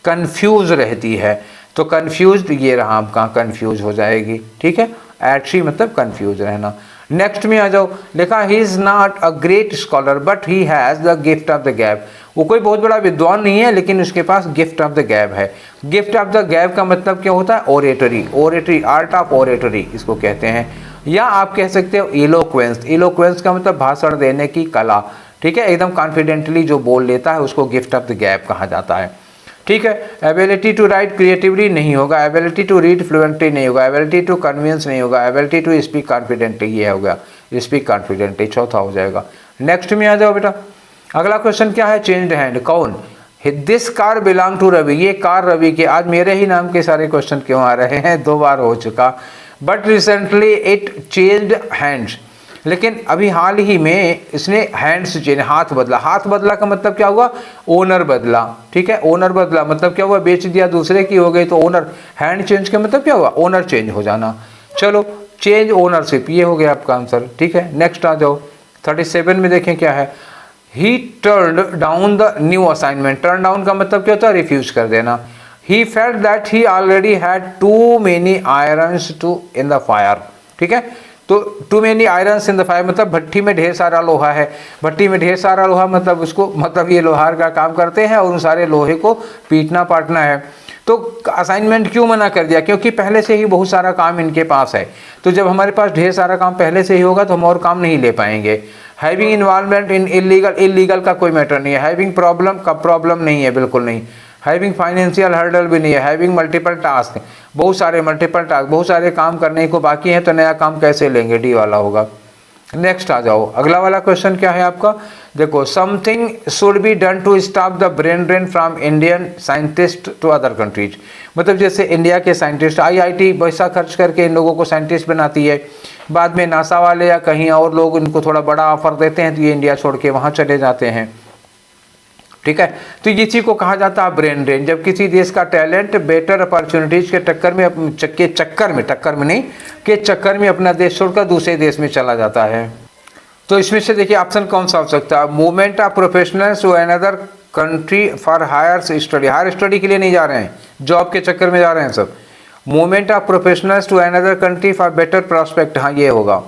[SPEAKER 1] कंफ्यूज रहती है। तो कंफ्यूज ये रहा, आपका कंफ्यूज हो जाएगी। ठीक है, एट सी मतलब कंफ्यूज रहना। नेक्स्ट में आ जाओ, लिखा he is not a great scholar but he has the gift of the गैब। वो कोई बहुत बड़ा विद्वान नहीं है लेकिन उसके पास गिफ्ट ऑफ द गैब है। गिफ्ट ऑफ द गैब का मतलब क्या होता है, oratory, oratory, art of oratory इसको कहते हैं, या आप कह सकते हो इलोक्वेंस। इलोक्वेंस का मतलब भाषण देने की कला। ठीक है, एकदम कॉन्फिडेंटली जो बोल लेता है उसको गिफ्ट ऑफ द गैब कहा जाता है। ठीक है, एबिलिटी टू राइट क्रिएटिवली नहीं होगा, एबिलिटी टू रीड फ्लुएंटली नहीं होगा, एबिलिटी टू कन्विंस नहीं होगा, एबिलिटी टू स्पीक कॉन्फिडेंटली ये हो गया, स्पीक कॉन्फिडेंटली चौथा हो जाएगा। नेक्स्ट में आ जाओ बेटा। अगला क्वेश्चन क्या है, चेंज्ड हैंड। कौन, this car belong to Ravi, ये कार रवि के। आज मेरे ही नाम के सारे क्वेश्चन क्यों आ रहे हैं, 2 बार हो चुका। But recently it changed hands, लेकिन अभी हाल ही में इसने हैंड्स चेंज, हाथ बदला। हाथ बदला का मतलब क्या हुआ, ओनर बदला। ठीक है, ओनर बदला मतलब क्या हुआ, बेच दिया, दूसरे की हो गई तो ओनर। हैंड चेंज का मतलब क्या हुआ, ओनर चेंज हो जाना। चलो, चेंज ओनरशिप, ये हो गया आपका आंसर। ठीक है, नेक्स्ट आ जाओ। 37 में देखें क्या है। He turn down the new assignment. Turn down का मतलब क्या होता है, रिफ्यूज कर देना। He felt that he already had too many irons too in the fire. ठीक है, तो too many irons in the fire मतलब भट्टी में ढेर सारा लोहा है। भट्टी में ढेर सारा लोहा मतलब उसको, मतलब ये लोहार का काम करते हैं और उन सारे लोहे को पीटना पाटना है। तो असाइनमेंट क्यों मना कर दिया, क्योंकि पहले से ही बहुत सारा काम इनके पास है। तो जब हमारे पास ढेर सारा काम पहले से ही होगा तो हम और काम नहीं ले पाएंगे। Having involvement in illegal, illegal का कोई मैटर नहीं है। हैविंग प्रॉब्लम का प्रॉब्लम नहीं है, बिल्कुल नहीं। हैविंग फाइनेंशियल हर्डल भी नहीं है। हैविंग मल्टीपल टास्क, बहुत सारे मल्टीपल टास्क, बहुत सारे काम करने को बाकी हैं तो नया काम कैसे लेंगे, डी वाला होगा। नेक्स्ट आ जाओ, अगला वाला क्वेश्चन क्या है आपका, देखो। Something should be done to stop the brain drain from Indian scientist to other countries. मतलब जैसे इंडिया के साइंटिस्ट, आईआईटी पैसा खर्च करके इन लोगों को साइंटिस्ट बनाती है, बाद में नासा वाले या कहीं और लोग इनको थोड़ा बड़ा ऑफर देते हैं तो ये इंडिया छोड़ के वहाँ चले जाते हैं। ठीक है, तो ये चीज़ को कहा जाता है ब्रेन ड्रेन। जब किसी देश का टैलेंट बेटर अपॉर्चुनिटीज के टक्कर में अपना देश छोड़कर दूसरे देश में चला जाता है। तो इसमें से देखिए ऑप्शन कौन सा हो सकता है, movement of professionals to another country for higher study. Higher study के लिए नहीं जा रहे हैं, जॉब के चक्कर में जा रहे हैं सब। Movement of professionals to another country for better prospect, हाँ ये होगा,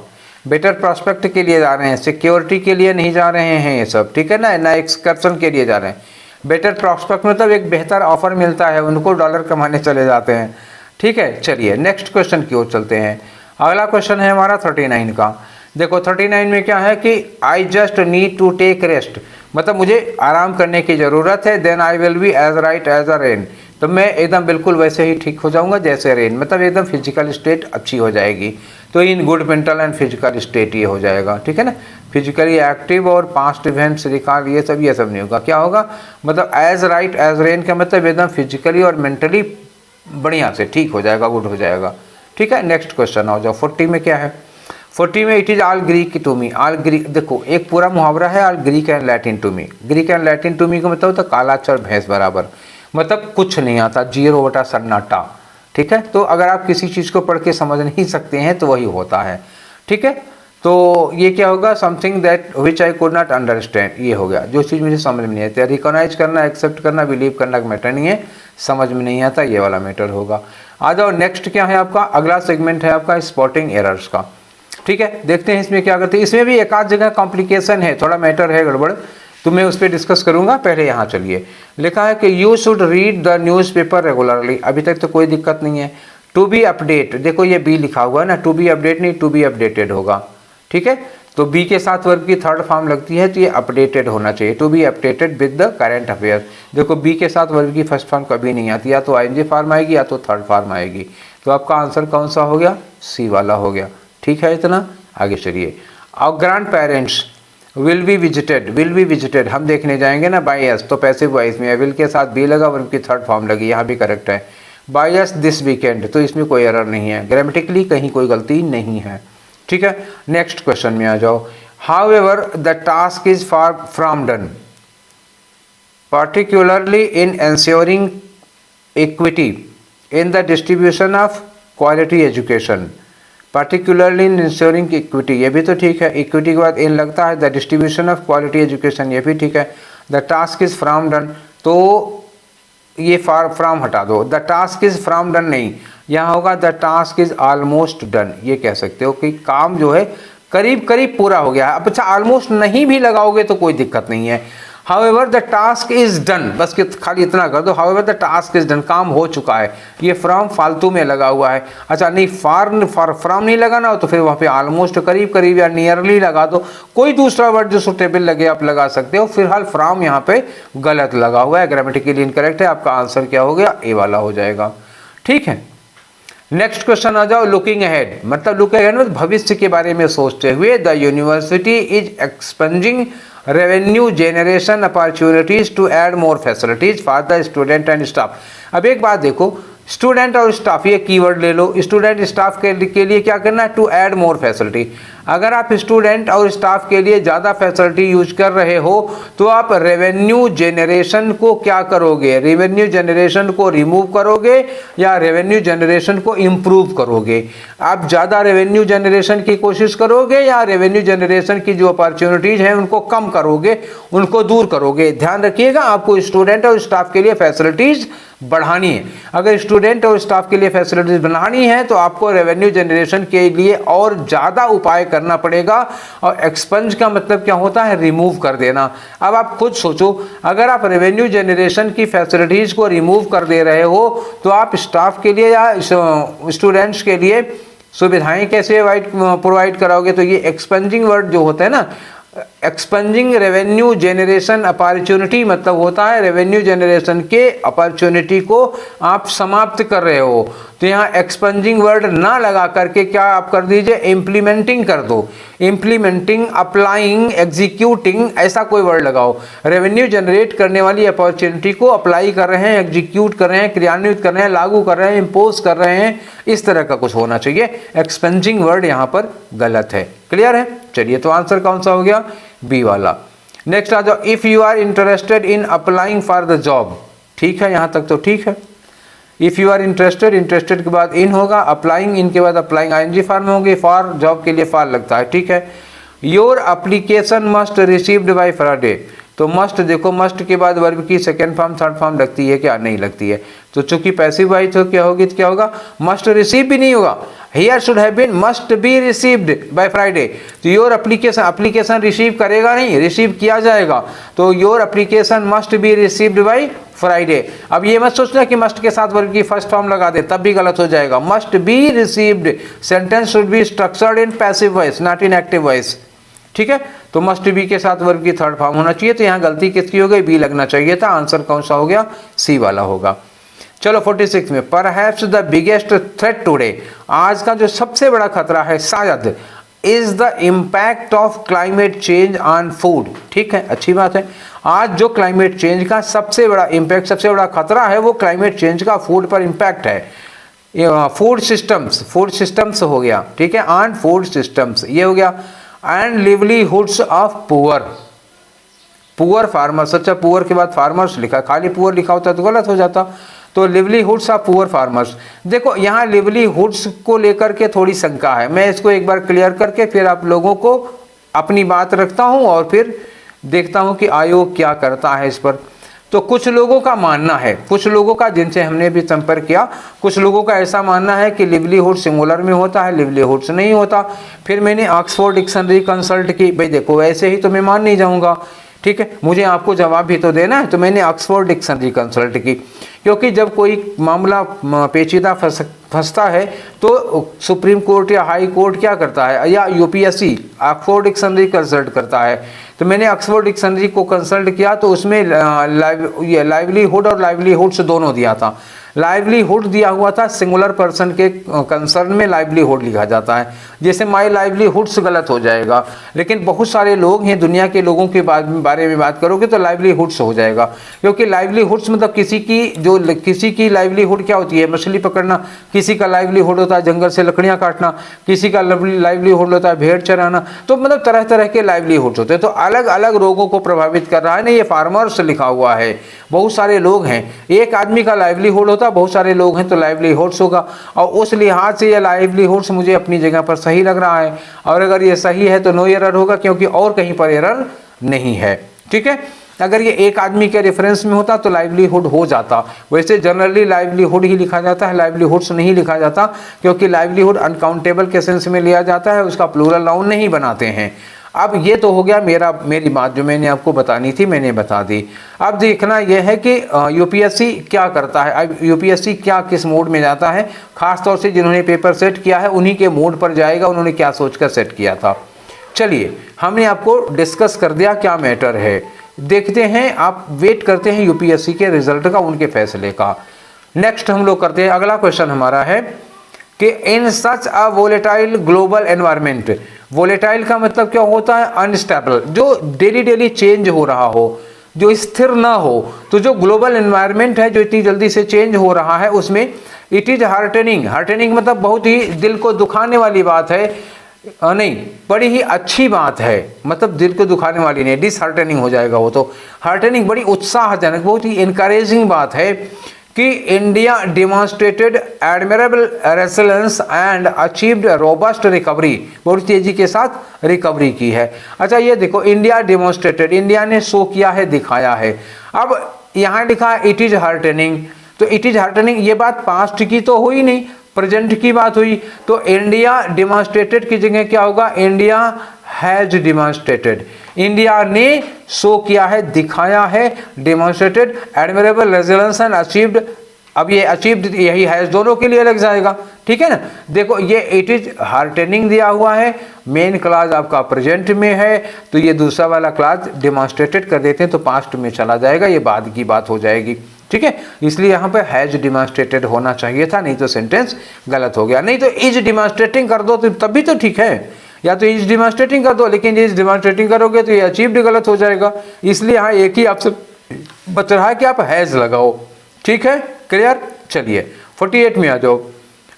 [SPEAKER 1] बेटर प्रॉस्पेक्ट के लिए जा रहे हैं, सिक्योरिटी के लिए नहीं जा रहे हैं ये सब। ठीक है ना, ना एक्सकर्शन के लिए जा रहे हैं। बेटर प्रॉस्पेक्ट मतलब एक बेहतर ऑफर मिलता है उनको, डॉलर कमाने चले जाते हैं। ठीक है, चलिए नेक्स्ट क्वेश्चन की ओर चलते हैं। अगला क्वेश्चन है हमारा 39 का। देखो 39 में क्या है कि I just need to take rest, मतलब मुझे आराम करने की ज़रूरत है। Then I will be as right as a rain, तो मैं एकदम बिल्कुल वैसे ही ठीक हो जाऊंगा जैसे रेन, मतलब एकदम फिजिकल स्टेट अच्छी हो जाएगी। तो in good mental and physical state ये हो जाएगा। ठीक है ना, फिजिकली एक्टिव और पास्ट इवेंट्स रिकॉर्ड ये सब नहीं होगा। क्या होगा, मतलब एज राइट एज रेन का मतलब एकदम फिजिकली और मेंटली बढ़िया से ठीक हो जाएगा, गुड हो जाएगा। ठीक है, नेक्स्ट क्वेश्चन आओ जाओ। 40 में क्या है, 40 में it is all Greek to me. All Greek, देखो एक पूरा मुहावरा है, all Greek and Latin to me. Greek and Latin to me का मतलब होता है काला चर भैंस बराबर, मतलब कुछ नहीं आता, 0 सन्नाटा। ठीक है, तो अगर आप किसी चीज़ को पढ़ के समझ नहीं सकते हैं तो वही होता है। ठीक है, तो ये क्या होगा, something that which I could not understand, ये हो गया, जो चीज़ मुझे समझ में नहीं आती। रिकॉग्नाइज करना, एक्सेप्ट करना, बिलीव करना का मैटर नहीं है, समझ में नहीं आता, ये वाला मैटर होगा। आ जाओ नेक्स्ट क्या है आपका, अगला सेगमेंट है आपका स्पॉटिंग एरर्स का। ठीक है, देखते हैं इसमें क्या करते हैं। इसमें भी एक आध जगह कॉम्प्लिकेशन है, थोड़ा मैटर है गड़बड़, तो मैं उस पर डिस्कस करूंगा। पहले यहाँ चलिए, लिखा है कि you should read the newspaper regularly. अभी तक तो कोई दिक्कत नहीं है। टू बी अपडेट, देखो ये बी लिखा हुआ है ना, टू बी अपडेट नहीं, टू बी अपडेटेड होगा। ठीक है, तो बी के साथ वर्ब की थर्ड फॉर्म लगती है तो ये अपडेटेड होना चाहिए, to be updated with the current affair. देखो बी के साथ वर्ब की फर्स्ट फॉर्म कभी नहीं आती, या तो आईएनजी फॉर्म आएगी या तो थर्ड फॉर्म आएगी। तो आपका आंसर कौन सा हो गया, सी वाला हो गया। ठीक है, इतना आगे चलिए। और grand parents will be visited हम देखने जाएंगे ना, बाय अस, तो पैसिव वॉइस में विल के साथ बी लगा, वर्ब की थर्ड फॉर्म लगी, यहाँ भी करेक्ट है। बाय अस दिस वीकेंड, तो इसमें कोई एरर नहीं है, ग्रामेटिकली कहीं कोई गलती नहीं है। ठीक है, नेक्स्ट क्वेश्चन में आ जाओ। However the task is far from done, particularly in ensuring equity in the distribution of quality education, particularly in ensuring equity, ये भी तो ठीक है, equity के बाद इन लगता है, the distribution of quality education, ये भी ठीक है। the task is from done, तो ये far from हटा दो, the task is from done नहीं, यहाँ होगा the task is almost done। ये कह सकते हो कि काम जो है करीब करीब पूरा हो गया है। अब अच्छा ऑलमोस्ट नहीं भी लगाओगे तो कोई दिक्कत नहीं है। However the task is done, बस कि खाली इतना कर दो, however the task is done, काम हो चुका है। ये फ्रॉम फालतू में लगा हुआ है। अच्छा नहीं, फार फ्रॉम नहीं लगाना हो तो फिर वहाँ पे ऑलमोस्ट करीब करीब या नियरली लगा दो, कोई दूसरा वर्ड जो सुटेबल लगे आप लगा सकते हो। फिलहाल फ्रॉम यहाँ पे गलत लगा हुआ है, ग्रामेटिकली इनकरेक्ट है। आपका आंसर क्या हो गया, ए वाला हो जाएगा। ठीक है, नेक्स्ट क्वेश्चन आ जाओ। लुकिंग अहेड, मतलब लुक अहेड में भविष्य के बारे में सोचते हुए the university is expanding revenue generation opportunities to add more facilities for the student and staff. अब एक बात देखो, स्टूडेंट और स्टाफ ये कीवर्ड ले लो। स्टूडेंट स्टाफ के लिए क्या करना है, टू ऐड मोर फैसिलिटी। अगर आप स्टूडेंट और स्टाफ के लिए ज़्यादा फैसिलिटी यूज कर रहे हो तो आप रेवेन्यू जनरेशन को क्या करोगे, रेवेन्यू जनरेशन को रिमूव करोगे या रेवेन्यू जनरेशन को इम्प्रूव करोगे। आप ज़्यादा रेवेन्यू जनरेशन की कोशिश करोगे या रेवेन्यू जनरेशन की जो अपॉर्चुनिटीज़ हैं उनको कम करोगे, उनको दूर करोगे। ध्यान रखिएगा, आपको स्टूडेंट और स्टाफ के लिए फैसिलिटीज़ बढ़ानी है। अगर स्टूडेंट और स्टाफ के लिए फैसिलिटीज बढ़ानी है तो आपको रेवेन्यू जनरेशन के लिए और ज़्यादा उपाय करना पड़ेगा। और एक्सपंज का मतलब क्या होता है, रिमूव कर देना। अब आप खुद सोचो, अगर आप रेवेन्यू जनरेशन की फैसिलिटीज़ को रिमूव कर दे रहे हो तो आप स्टाफ के लिए या स्टूडेंट्स के लिए सुविधाएं कैसे प्रोवाइड कराओगे। तो ये एक्सपंजिंग वर्ड जो होता है ना, एक्सपंजिंग रेवेन्यू जनरेशन अपॉर्चुनिटी मतलब होता है रेवेन्यू जनरेशन के अपॉर्चुनिटी को आप समाप्त कर रहे हो। तो यहाँ एक्सपंजिंग वर्ड ना लगा करके क्या आप कर दीजिए, इम्प्लीमेंटिंग कर दो। इम्प्लीमेंटिंग, अप्लाइंग, एग्जीक्यूटिंग, ऐसा कोई वर्ड लगाओ। रेवेन्यू जनरेट करने वाली अपॉर्चुनिटी को अप्लाई कर रहे हैं, एग्जीक्यूट कर रहे हैं, क्रियान्वित कर रहे हैं, लागू कर रहे हैं, इम्पोज कर रहे हैं, इस तरह का कुछ होना चाहिए। एक्सपंजिंग वर्ड यहाँ पर गलत है। क्लियर है? चलिए, तो आंसर कौन सा हो गया, बी वाला। नेक्स्ट आ जाओ, if you are interested in applying for the job. ठीक है, यहां तक तो ठीक है। If you are interested, interested के बाद इन होगा, अप्लाइंग, इनके बाद अप्लाइंग आईएनजी फॉर्म होगी, फॉर जॉब के लिए फॉर लगता है। ठीक है। Your application must received by Friday. तो मस्ट देखो, मस्ट के बाद वर्ब की सेकेंड फॉर्म थर्ड फॉर्म लगती है क्या, नहीं लगती है। तो चूंकि पैसिव वॉइस तो क्या होगी, तो क्या होगा, मस्ट रिसीव भी नहीं होगा। Here should have been must be received by Friday. तो योर एप्लीकेशन रिसीव करेगा नहीं, रिसीव किया जाएगा। तो your application must be received by Friday. अब ये मत सोचना कि मस्ट के साथ वर्ब की फर्स्ट फॉर्म लगा दे, तब भी गलत हो जाएगा। Must be received, sentence should be structured in passive voice not in active voice. ठीक है। तो मस्ट बी के साथ वर्ब की थर्ड फॉर्म होना चाहिए। तो यहाँ गलती किसकी हो गई, बी लगना चाहिए था। आंसर कौन सा हो गया, सी वाला होगा। चलो 46 में, perhaps the biggest threat today. आज का जो सबसे बड़ा खतरा है शायद, is the impact of climate change on food. ठीक है, अच्छी बात है। आज जो क्लाइमेट चेंज का सबसे बड़ा इम्पैक्ट, सबसे बड़ा खतरा है, वो क्लाइमेट चेंज का फूड पर इम्पैक्ट है। फूड सिस्टम्स हो गया। ठीक है, ऑन फूड सिस्टम्स ये हो गया। And livelihoods of poor farmers. अच्छा, पुअर के बाद फार्मर्स लिखा, खाली पुअर लिखा होता तो गलत हो जाता। तो लिवलीहुड्स ऑफ पुअर फार्मर्स। देखो, यहाँ लिवलीहुड्स को लेकर के थोड़ी शंका है। मैं इसको एक बार क्लियर करके फिर आप लोगों को अपनी बात रखता हूँ और फिर देखता हूँ कि आयोग क्या करता है इस पर। तो कुछ लोगों का मानना है, कुछ लोगों का, जिनसे हमने भी संपर्क किया, कुछ लोगों का ऐसा मानना है कि लिवलीहुड सिंगुलर में होता है, लिवलीहुड्स नहीं होता। फिर मैंने ऑक्सफोर्ड डिक्शनरी कंसल्ट की। भाई देखो, वैसे ही तो मैं मान नहीं जाऊँगा। ठीक है, मुझे आपको जवाब भी तो देना है। तो मैंने ऑक्सफोर्ड डिक्शनरी कंसल्ट की, क्योंकि जब कोई मामला पेचीदा फंसता है तो सुप्रीम कोर्ट या हाई कोर्ट क्या करता है, या यूपीएससी ऑक्सफोर्ड डिक्शनरी कंसल्ट करता है। तो मैंने ऑक्सफोर्ड डिक्शनरी को कंसल्ट किया, तो उसमें लाइवलीहुड और लाइवलीहुड्स दोनों दिया था। लाइवलीहुड दिया हुआ था, सिंगुलर पर्सन के कंसर्न में लाइवलीहुड लिखा जाता है। जैसे माई लाइवलीहुड्स गलत हो जाएगा, लेकिन बहुत सारे लोग हैं, दुनिया के लोगों के बारे में बात करोगे तो लाइवलीहुड्स हो जाएगा। क्योंकि लाइवलीहुड्स मतलब किसी की लाइवलीहुड क्या होती है, मछली पकड़ना। किसी का लाइवलीहुड होता है जंगल से लकड़ियाँ काटना। किसी का लाइवलीहुड होता है भेड़ चराना। तो मतलब तरह तरह के लाइवलीहुड्स होते हैं। तो अलग अलग लोगों को प्रभावित कर रहा है ना, ये फार्मर्स लिखा हुआ है। बहुत सारे लोग हैं, एक आदमी का लाइवलीहुड होता, बहुत सारे लोग हैं तो लाइवलीहुड्स होगा। और उस लिहाज से ये लाइवलीहुड्स मुझे अपनी जगह पर सही लग रहा है। और अगर ये सही है तो नो एरर होगा, क्योंकि और कहीं पर एरर नहीं है। ठीक है, अगर ये एक आदमी के रेफरेंस में होता तो लाइवलीहुड हो जाता। वैसे जनरली लाइवलीहुड ही लिखा जाता है, लाइवलीहुड्स नहीं लिखा जाता, क्योंकि लाइवलीहुड अनकाउंटेबल के सेंस में लिया जाता है, उसका प्लूरल नाउन नहीं बनाते हैं। अब ये तो हो गया मेरी बात, जो मैंने आपको बतानी थी मैंने बता दी। अब देखना यह है कि यूपीएससी क्या करता है। अब यूपीएससी क्या किस मोड में जाता है, खास तौर से जिन्होंने पेपर सेट किया है उन्हीं के मोड पर जाएगा, उन्होंने क्या सोचकर सेट किया था। चलिए, हमने आपको डिस्कस कर दिया क्या मैटर है। देखते हैं, आप वेट करते हैं यूपीएससी के रिजल्ट का, उनके फैसले का। नेक्स्ट हम लोग करते हैं, अगला क्वेश्चन हमारा है कि in such a volatile global environment, volatile का मतलब क्या होता है, अनस्टेबल, जो डेली डेली चेंज हो रहा हो, जो स्थिर ना हो। तो जो ग्लोबल एनवायरनमेंट है जो इतनी जल्दी से चेंज हो रहा है उसमें इट इज हार्टनिंग, हार्टनिंग मतलब बहुत ही दिल को दुखाने वाली बात है, नहीं बड़ी ही अच्छी बात है, मतलब दिल को दुखाने वाली नहीं, डिसहार्टनिंग हो जाएगा वो तो। हार्टनिंग बड़ी उत्साहजनक, बहुत ही इनकरेजिंग बात है कि India demonstrated admirable resilience and achieved robust recovery, बहुत तेजी के साथ रिकवरी की है। अच्छा ये देखो, इंडिया डिमॉन्स्ट्रेटेड, इंडिया ने शो किया है, दिखाया है। अब यहाँ लिखा है इट इज हार्टनिंग, तो इट इज हार्टनिंग ये बात पास्ट की तो हुई नहीं, प्रेजेंट की बात हुई। तो इंडिया डिमॉन्स्ट्रेटेड की जगह क्या होगा, इंडिया हैज डिमॉन्स्ट्रेटेड, इंडिया ने शो किया है, दिखाया है, demonstrated admirable resilience and achieved, अब ये अचीव्ड यही हैज दोनों के लिए लग जाएगा, ठीक है ना। देखो ये इट इज हार्टनिंग दिया हुआ है, मेन क्लास आपका प्रेजेंट में है, तो ये दूसरा वाला क्लास डिमॉन्स्ट्रेटेड कर देते हैं तो पास्ट में चला जाएगा, ये बाद की बात हो जाएगी, ठीक है। इसलिए यहाँ पे हैज डिमॉन्स्ट्रेटेड होना चाहिए था, नहीं तो सेंटेंस गलत हो गया। नहीं तो इज डिमॉन्स्ट्रेटिंग कर दो तो तब भी तो ठीक है, या तो इज डिमॉन्स्ट्रेटिंग कर दो, लेकिन इज डिमॉन्स्ट्रेटिंग करोगे तो ये अचीव्ड गलत हो जाएगा। इसलिए यहाँ एक ही ऑप्शन बच रहा है कि आप हैज लगाओ, ठीक है, क्लियर। चलिए 48 में आ जाओ।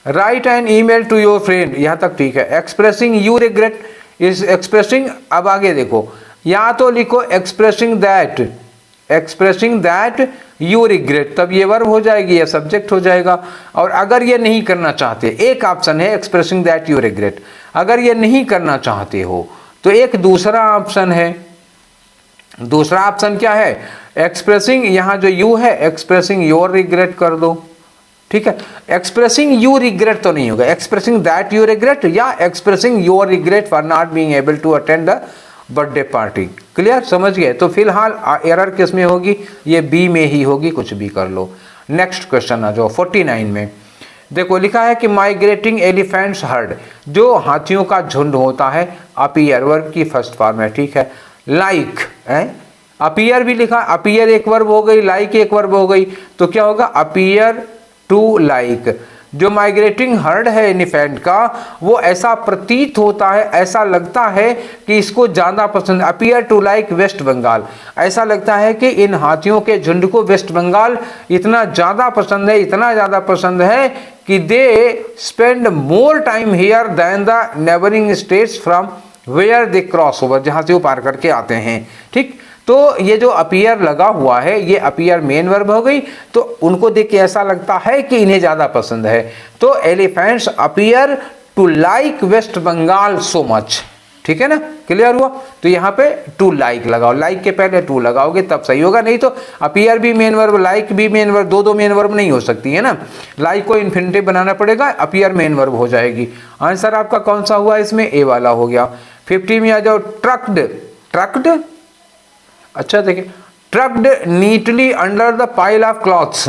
[SPEAKER 1] Write an email to your friend, यहाँ तक ठीक है। Expressing you regret is expressing, अब आगे देखो, या तो लिखो expressing that, expressing that you regret, तब ये वर्ब हो जाएगी या सब्जेक्ट हो जाएगा। और अगर ये नहीं करना चाहते, एक ऑप्शन है एक्सप्रेसिंग दैट यू रिग्रेट, अगर ये नहीं करना चाहते हो तो एक दूसरा ऑप्शन है, दूसरा ऑप्शन क्या है, एक्सप्रेसिंग, यहाँ जो यू है एक्सप्रेसिंग योर रिग्रेट कर दो, ठीक है। एक्सप्रेसिंग यू रिग्रेट तो नहीं होगा, एक्सप्रेसिंग दैट यू रिग्रेट या expressing your regret for not being able to attend the birthday party, clear, समझ गए। तो फिलहाल एरर किस में होगी, ये बी में ही होगी, कुछ भी कर लो। नेक्स्ट क्वेश्चन आ जाओ 49 में। देखो लिखा है कि माइग्रेटिंग एलिफेंट्स हर्ड, जो हाथियों का झुंड होता है, अपीयर वर्ब की फर्स्ट फॉर्म है, ठीक है। लाइक है, अपीयर भी लिखा, अपीयर एक वर्ब हो गई, लाइक एक वर्ब हो गई, तो क्या होगा, अपीयर टू लाइक। जो माइग्रेटिंग हर्ड है एलिफेंट का, वो ऐसा प्रतीत होता है, ऐसा लगता है कि इसको ज़्यादा पसंद, appear to like West Bengal, ऐसा लगता है कि इन हाथियों के झुंड को वेस्ट बंगाल इतना ज़्यादा पसंद है, इतना ज़्यादा पसंद है कि they spend more time here than the neighbouring states from where they cross over, जहाँ से वो पार करके आते हैं, ठीक। तो ये जो अपीयर लगा हुआ है, ये अपीयर मेन वर्ब हो गई, तो उनको देख के ऐसा लगता है कि इन्हें ज़्यादा पसंद है। तो elephants appear to like West Bengal so much, ठीक है ना, क्लियर हुआ। तो यहाँ पे टू लाइक लगाओ, लाइक के पहले टू लगाओगे तब सही होगा, नहीं तो अपीयर भी मेन वर्ब, लाइक भी मेन वर्ब, दो मेन वर्ब नहीं हो सकती है ना। लाइक को इन्फिनिटिव बनाना पड़ेगा, अपीयर मेन वर्ब हो जाएगी। आंसर आपका कौन सा हुआ इसमें, ए वाला हो गया। 50 में आ जाओ। ट्रक्ड, ट्रक्ड, अच्छा देखिए, tucked neatly under the pile of clothes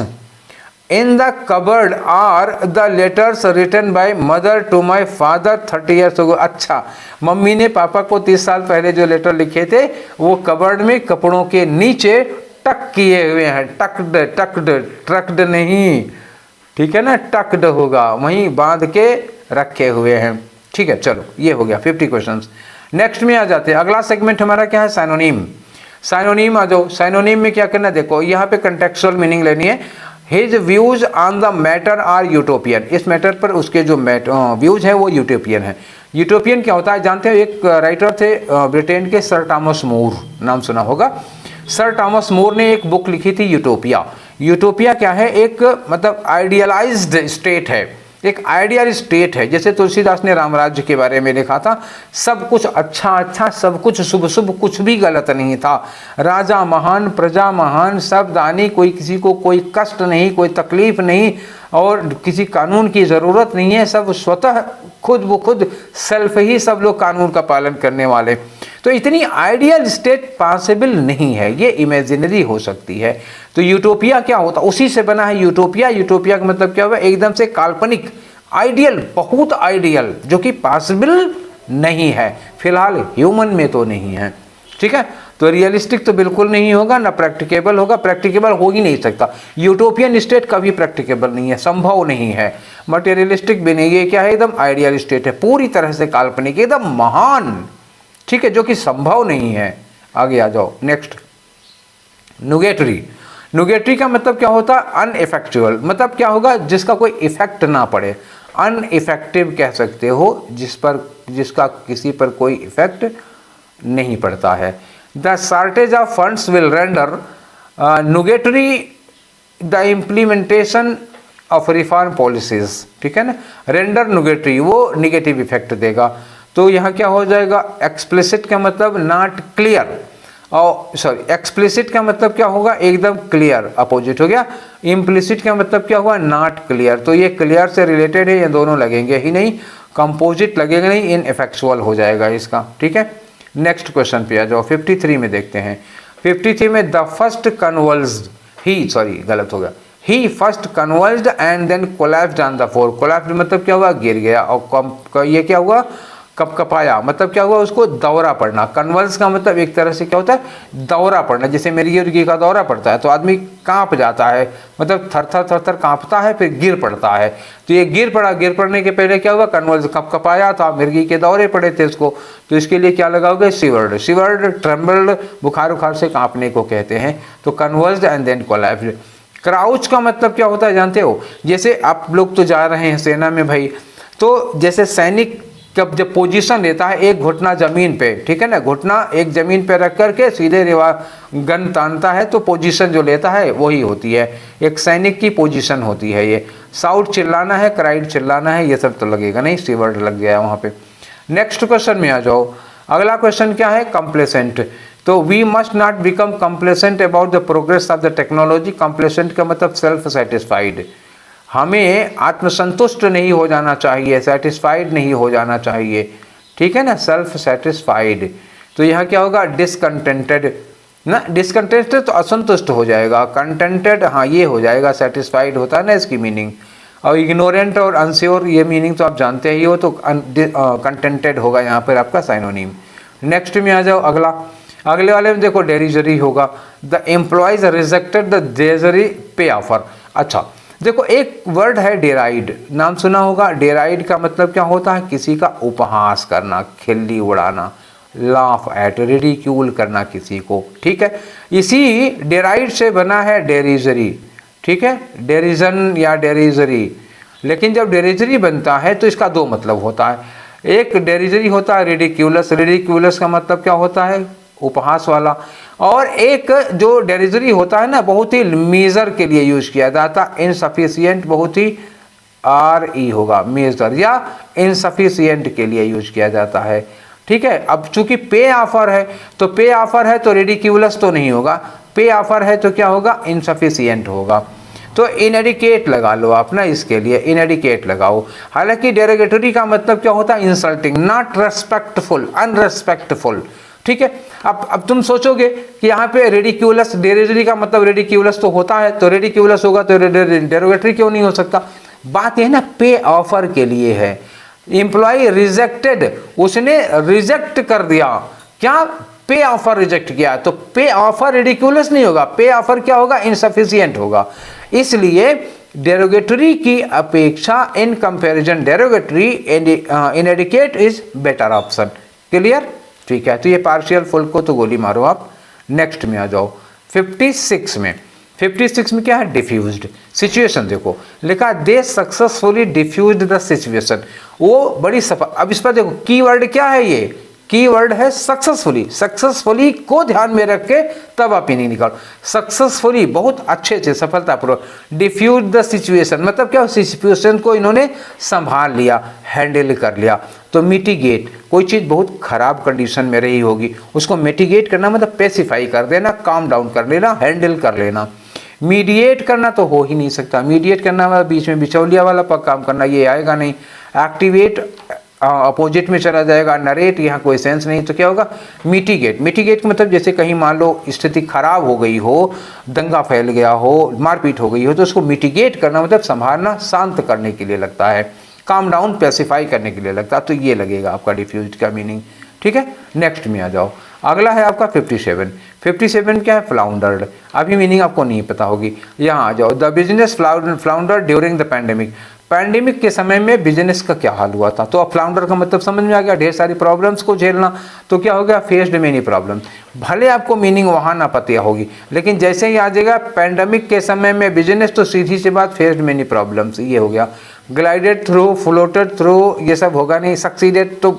[SPEAKER 1] in the cupboard are the letters written by mother to my father 30 years ago. अच्छा, मम्मी ने पापा को 30 साल पहले जो लेटर लिखे थे वो कबर्ड में कपड़ों के नीचे टक किए हुए हैं। टक्ड, टक्ड, ट्रक्ड नहीं, ठीक है ना, टक्ड होगा, वहीं बांध के रखे हुए हैं, ठीक है। चलो ये हो गया 50 क्वेश्चंस। नेक्स्ट में आ जाते हैं, अगला सेगमेंट हमारा क्या है, साइनोनिम। साइनोनिम आ जाओ। साइनोनिम में क्या करना, देखो यहाँ पे कंटेक्चुअल मीनिंग लेनी है। His views on the matter are utopian, इस मैटर पर उसके जो व्यूज हैं वो यूटोपियन है। यूटोपियन क्या होता है जानते हो, एक राइटर थे ब्रिटेन के, सर टॉमस मोर, नाम सुना होगा। सर टॉमस मोर ने एक बुक लिखी थी यूटोपिया। यूटोपिया क्या है, एक मतलब आइडियलाइज्ड स्टेट है, एक आइडियल स्टेट है। जैसे तुलसीदास ने राम राज्य के बारे में लिखा था, सब कुछ अच्छा अच्छा, सब कुछ शुभ शुभ, कुछ भी गलत नहीं था। राजा महान, प्रजा महान, सब दानी, कोई किसी को कोई कष्ट नहीं, कोई तकलीफ नहीं, और किसी कानून की ज़रूरत नहीं है। सब स्वतः खुद ब खुद सेल्फ ही सब लोग कानून का पालन करने वाले। तो इतनी आइडियल स्टेट पॉसिबल नहीं है, ये इमेजिनरी हो सकती है। तो यूटोपिया क्या होता, उसी से बना है यूटोपिया। यूटोपिया का मतलब क्या हुआ, एकदम से काल्पनिक, आइडियल, बहुत आइडियल, जो कि पॉसिबल नहीं है, फिलहाल ह्यूमन में तो नहीं है, ठीक है। तो रियलिस्टिक तो बिल्कुल नहीं होगा, ना प्रैक्टिकेबल होगा, प्रैक्टिकेबल हो ही नहीं सकता। यूटोपियन स्टेट कभी प्रैक्टिकेबल नहीं है, संभव नहीं है। मटेरियलिस्टिक भी नहीं, ये क्या है, एकदम आइडियल स्टेट है, पूरी तरह से काल्पनिक, एकदम महान, ठीक है, जो कि संभव नहीं है। आगे आ जाओ, नेक्स्ट, नुगेटरी। नुगेटरी का मतलब क्या होता है, अनइफेक्चुअल, मतलब क्या होगा, जिसका कोई इफेक्ट ना पड़े, अनइफेक्टिव कह सकते हो, जिसका किसी पर कोई इफेक्ट नहीं पड़ता है। The shortage of funds will render nugatory the implementation of reform policies, ठीक है ना। रेंडर नुगेटरी, वो निगेटिव इफेक्ट देगा। तो यहाँ क्या हो जाएगा, एक्सप्लिसिट का मतलब नॉट क्लियर, और सॉरी एक्सप्लिसिट का मतलब क्या होगा, एकदम क्लियर, अपोजिट हो गया। इम्प्लिसिट का मतलब क्या हुआ, नॉट क्लियर। तो ये क्लियर से रिलेटेड है, ये दोनों लगेंगे ही नहीं, कंपोजिट लगेगा नहीं, इनइफेक्चुअल हो जाएगा इसका, ठीक है। नेक्स्ट क्वेश्चन पे आ जाओ, 53 में देखते हैं। 53 में the first convulsed he, sorry गलत हो गया, he first convulsed and then collapsed on the floor. Collapsed मतलब क्या हुआ, गिर गया, और ये क्या हुआ, कपकपाया मतलब क्या हुआ, उसको दौरा पड़ना। कन्वल्स का मतलब एक तरह से क्या होता है, दौरा पड़ना। जैसे मिर्गी का दौरा पड़ता है तो आदमी कांप जाता है, मतलब थर थर कांपता है, फिर गिर पड़ता है। तो ये गिर पड़ा, गिर पड़ने के पहले क्या हुआ, कन्वल्स, कपकपाया था, मिर्गी के दौरे पड़े थे इसको। तो इसके लिए क्या लगाओगे, शिवर्ड। शिवर्ड ट्रेम्बल्ड, बुखार उखार से कांपने को कहते हैं। तो कन्वल्स्ड एंड देन कोलैप्स्ड। क्राउच का मतलब क्या होता है जानते हो, जैसे आप लोग तो जा रहे हैं सेना में भाई, तो जैसे सैनिक जब पोजीशन लेता है, एक घुटना जमीन पे, ठीक है ना, घुटना एक जमीन पे रख करके सीधे गन तानता है, तो पोजीशन जो लेता है वही होती है, एक सैनिक की पोजीशन होती है ये। साउट चिल्लाना है, क्राइड चिल्लाना है, ये सब तो लगेगा नहीं, सी-वर्ड लग गया वहाँ पे। नेक्स्ट क्वेश्चन में आ जाओ। अगला क्वेश्चन क्या है, कंप्लेसेंट। तो we must not become complacent about the progress of the technology. Complacent का मतलब सेल्फ सेटिस्फाइड, हमें आत्मसंतुष्ट नहीं हो जाना चाहिए, सेटिस्फाइड नहीं हो जाना चाहिए, ठीक है ना, सेल्फ सेटिस्फाइड। तो यहाँ क्या होगा, डिसकंटेंटेड ना, डिसकंटेंटेड तो असंतुष्ट हो जाएगा, कंटेंटेड हाँ ये हो जाएगा, सेटिस्फाइड होता है ना इसकी मीनिंग। और इग्नोरेंट और अनश्योर ये मीनिंग तो आप जानते ही हो, तो कंटेंटेड होगा यहाँ पर आपका साइनोनिम। नेक्स्ट में आ जाओ, अगला, अगले वाले में देखो डेरिजरी होगा। द एम्प्लॉयज रिजेक्टेड द डेरिजरी पे ऑफर। अच्छा देखो, एक वर्ड है डेराइड, नाम सुना होगा। डेराइड का मतलब क्या होता है, किसी का उपहास करना, खिल्ली उड़ाना, लाफ एट, रिडिक्यूल करना किसी को, ठीक है। इसी डेराइड से बना है डेरिजरी, ठीक है, डेरिजन या डेरिजरी। लेकिन जब डेरिजरी बनता है तो इसका दो मतलब होता है। एक डेरिजरी होता है रिडिक्यूलस, रिडिक्यूलस का मतलब क्या होता है, उपहास वाला। और एक जो डेरिजरी होता है ना, बहुत ही मेजर के लिए यूज किया जाता, इनसफिशियंट, बहुत ही RE होगा, मेजर या इनसफिशियंट के लिए यूज किया जाता है, ठीक है। अब चूंकि पे ऑफर है, तो पे ऑफर है तो रिडिक्यूलस तो नहीं होगा, पे ऑफर है तो क्या होगा, इनसफिशियंट होगा। तो इनएडिकेट लगा लो आप ना, इसके लिए इनएडिकेट लगाओ। हालांकि डेरोगेटरी का मतलब क्या होता है, इंसल्टिंग, नॉट रेस्पेक्टफुल, अनरेस्पेक्टफुल, ठीक है। अब तुम सोचोगे कि यहाँ पे रेडिक्यूलस, डेरिजरी का मतलब रेडिक्यूलस तो होता है, तो रेडिक्यूलस होगा तो डेरोगेटरी क्यों नहीं हो सकता। बात यह ना पे ऑफर के लिए है। एम्प्लॉय रिजेक्टेड, उसने रिजेक्ट कर दिया, क्या, पे ऑफर रिजेक्ट किया, तो पे ऑफर रेडिक्यूलस नहीं होगा, पे ऑफर क्या होगा, इनसफिशियंट होगा। इसलिए डेरोगेटरी की अपेक्षा in comparison derogatory inadequate is better option. Clear, ठीक है। तो ये पार्शियल फुल को तो गोली मारो आप। नेक्स्ट में आ जाओ, 56 में। 56 में क्या है, डिफ्यूज्ड सिचुएशन। देखो लिखा, दे सक्सेसफुली डिफ्यूज्ड द सिचुएशन, वो बड़ी सफल। अब इस पर देखो कीवर्ड क्या है, ये कीवर्ड है सक्सेसफुली। सक्सेसफुली को ध्यान में रख के तब आप इन्हें निकालो। सक्सेसफुली बहुत अच्छे से, सफलतापूर्वक। डिफ्यूज द सिचुएशन मतलब क्या, सिचुएशन को इन्होंने संभाल लिया, हैंडल कर लिया। तो मिटिगेट, कोई चीज़ बहुत खराब कंडीशन में रही होगी, उसको मिटिगेट करना मतलब पेसिफाई कर देना, काम डाउन कर लेना, हैंडल कर लेना। मीडिएट करना तो हो ही नहीं सकता, मीडिएट करना मतलब बीच में बिचौलिया वाला काम करना, ये आएगा नहीं। एक्टिवेट अपोजिट में चला जाएगा, नरेट यहाँ कोई सेंस नहीं, तो क्या होगा, मिटिगेट। मिटिगेट का मतलब जैसे कहीं मान लो स्थिति खराब हो गई हो, दंगा फैल गया हो, मारपीट हो गई हो, तो उसको मिटिगेट करना मतलब संभालना, शांत करने के लिए लगता है, काम डाउन, पैसिफाई करने के लिए लगता है। तो ये लगेगा आपका डिफ्यूज्ड का मीनिंग, ठीक है। नेक्स्ट में आ जाओ, अगला है आपका 57। 57 क्या है? फ्लाउंडर्ड। अभी मीनिंग आपको नहीं पता होगी, यहाँ आ जाओ। The business flounder during the pandemic. Pandemic के समय में बिजनेस का क्या हाल हुआ था? तो अब फ्लाउंडर का मतलब समझ में आ गया, ढेर सारी प्रॉब्लम्स को झेलना। तो क्या हो गया? Faced many problem. भले आपको मीनिंग वहाँ ना पता होगी, लेकिन जैसे ही आ जाएगा पैंडेमिक के समय में बिजनेस, तो सीधी सी बात फेस्ड मेनी प्रॉब्लम्स, ये हो गया। ग्लाइडेड थ्रू, फ्लोटेड थ्रू, ये सब होगा नहीं। सक्सीडेड, तो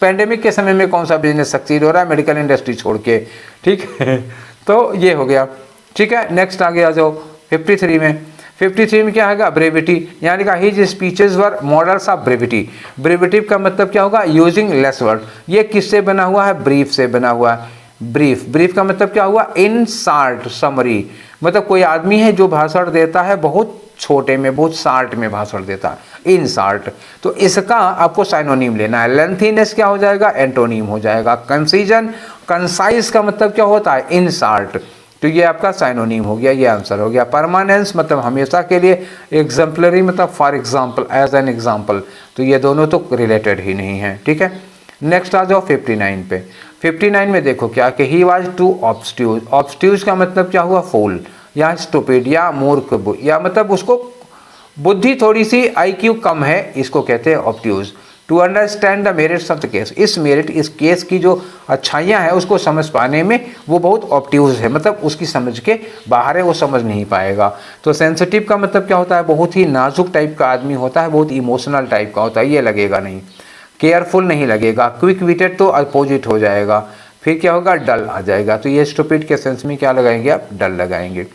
[SPEAKER 1] पैंडेमिक के समय में कौन सा बिजनेस सक्सीड हो रहा है? मेडिकल इंडस्ट्री छोड़ के, ठीक है। तो ये हो गया, ठीक है। नेक्स्ट आगे आ जाओ 53 में। 53 में क्या आएगा? ब्रेविटी। यहाँ लिखा his speeches were models of brevity. Brevity का मतलब क्या होगा? Using less word. ये किससे बना हुआ है? ब्रीफ से बना हुआ है। ब्रीफ, ब्रीफ का मतलब क्या हुआ? इन शार्ट, समरी। मतलब कोई आदमी है जो भाषण देता है बहुत छोटे में, बहुत शार्ट में भाषण देता है, इन शार्ट। तो इसका आपको साइनोनिम लेना है। लेंथीनेस क्या हो जाएगा? एंटोनिम हो जाएगा। कंसीजन, कंसाइज का मतलब क्या होता है? इन शार्ट। तो ये आपका साइनोनिम हो गया, ये आंसर हो गया। परमानेंस मतलब हमेशा के लिए। एग्जाम्पलरी मतलब for example, as an example. तो ये दोनों तो रिलेटेड ही नहीं है, ठीक है। नेक्स्ट आ जाओ 59 पे। 59 में देखो क्या कि ही वॉज टू ऑब्स्ट्यूज। ऑब्स्ट्यूज का मतलब क्या हुआ? फूल या स्टूपिड या मूर्ख, या मतलब उसको बुद्धि थोड़ी सी IQ कम है, इसको कहते हैं obtuse. To understand the merits of the case. इस मेरिट, इस केस की जो अच्छाइयाँ हैं उसको समझ पाने में वो बहुत ऑब्ट्यूज है, मतलब उसकी समझ के बाहर है, वो समझ नहीं पाएगा। तो सेंसिटिव का मतलब क्या होता है? बहुत ही नाजुक टाइप का आदमी होता है, बहुत इमोशनल टाइप का होता है, ये लगेगा नहीं। केयरफुल नहीं लगेगा। क्विक विटेड तो अपोजिट हो जाएगा। फिर क्या होगा? डल आ जाएगा। तो ये स्टूपिड के सेंस में क्या लगाएंगे आप? डल लगाएंगे।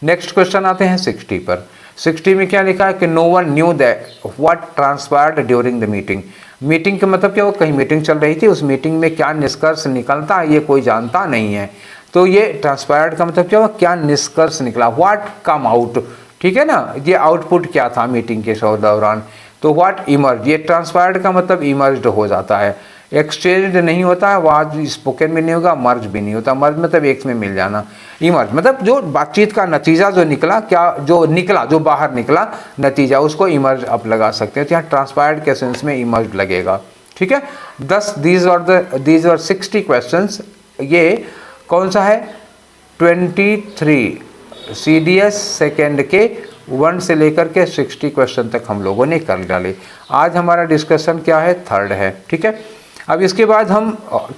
[SPEAKER 1] नेक्स्ट क्वेश्चन आते हैं 60 पर। 60 में क्या लिखा है कि no one knew that what transpired during the meeting. Meeting का मतलब क्या हो? कहीं मीटिंग चल रही थी, उस मीटिंग में क्या निष्कर्ष निकलता है ये कोई जानता नहीं है। तो ये ट्रांसपायर्ड का मतलब क्या हुआ? क्या निष्कर्ष निकला, व्हाट कम आउट, ठीक है ना। ये आउटपुट क्या था मीटिंग के दौरान। तो व्हाट इमर्ज, ये ट्रांसपायर्ड का मतलब इमर्ज हो जाता है। एक्सचेंज नहीं होता है, वहाँ स्पोकन भी नहीं होगा, मर्ज भी नहीं होता। मर्ज मतलब एक में मिल जाना। इमर्ज मतलब जो बातचीत का नतीजा जो निकला, क्या जो निकला, जो बाहर निकला नतीजा, उसको इमर्ज आप लगा सकते हैं। तो यहाँ ट्रांसपायर्ड के सेंस में इमर्ज लगेगा, ठीक है। 10 दीज आर 60 क्वेश्चंस। ये कौन सा है? 23 CDS सेकेंड के 1 से लेकर के 60 क्वेश्चन तक हम लोगों ने कर डाले। आज हमारा डिस्कशन क्या है? थर्ड है, ठीक है। अब इसके बाद हम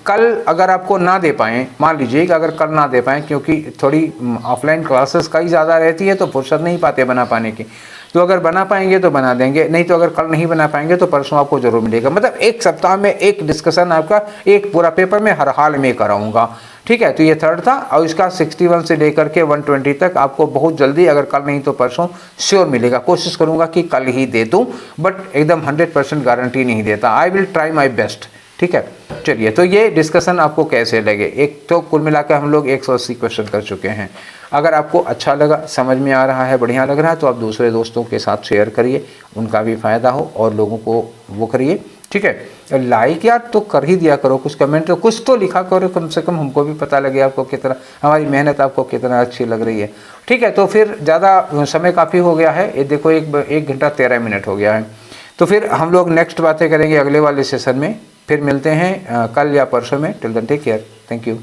[SPEAKER 1] कल अगर आपको ना दे पाएँ, मान लीजिए कि अगर कल ना दे पाएँ, क्योंकि थोड़ी ऑफलाइन क्लासेस का ही ज़्यादा रहती है तो फुर्सत नहीं पाते बना पाने की। तो अगर बना पाएंगे तो बना देंगे, नहीं तो अगर कल नहीं बना पाएंगे तो परसों आपको जरूर मिलेगा। मतलब एक सप्ताह में एक डिस्कशन आपका, एक पूरा पेपर में हर हाल में कराऊंगा, ठीक है। तो ये थर्ड था, और इसका 61 से लेकर के 120 तक आपको बहुत जल्दी, अगर कल नहीं तो परसों श्योर मिलेगा। कोशिश करूंगा कि कल ही दे दूं, बट एकदम 100% गारंटी नहीं देता। I will try my best, ठीक है। चलिए, तो ये डिस्कशन आपको कैसे लगे? एक तो कुल मिलाकर हम लोग 180 क्वेश्चन कर चुके हैं। अगर आपको अच्छा लगा, समझ में आ रहा है, बढ़िया लग रहा है, तो आप दूसरे दोस्तों के साथ शेयर करिए, उनका भी फ़ायदा हो और लोगों को वो करिए, ठीक है। लाइक यार तो कर ही दिया करो, कुछ कमेंट तो कुछ तो लिखा करो, कम से कम हमको भी पता लगे आपको कितना, हमारी मेहनत आपको कितना अच्छी लग रही है, ठीक है। तो फिर ज़्यादा समय काफ़ी हो गया है, ये देखो 1 घंटा 13 मिनट हो गया है। तो फिर हम लोग नेक्स्ट बातें करेंगे अगले वाले सेशन में। फिर मिलते हैं कल या परसों में। Till then take care, thank you.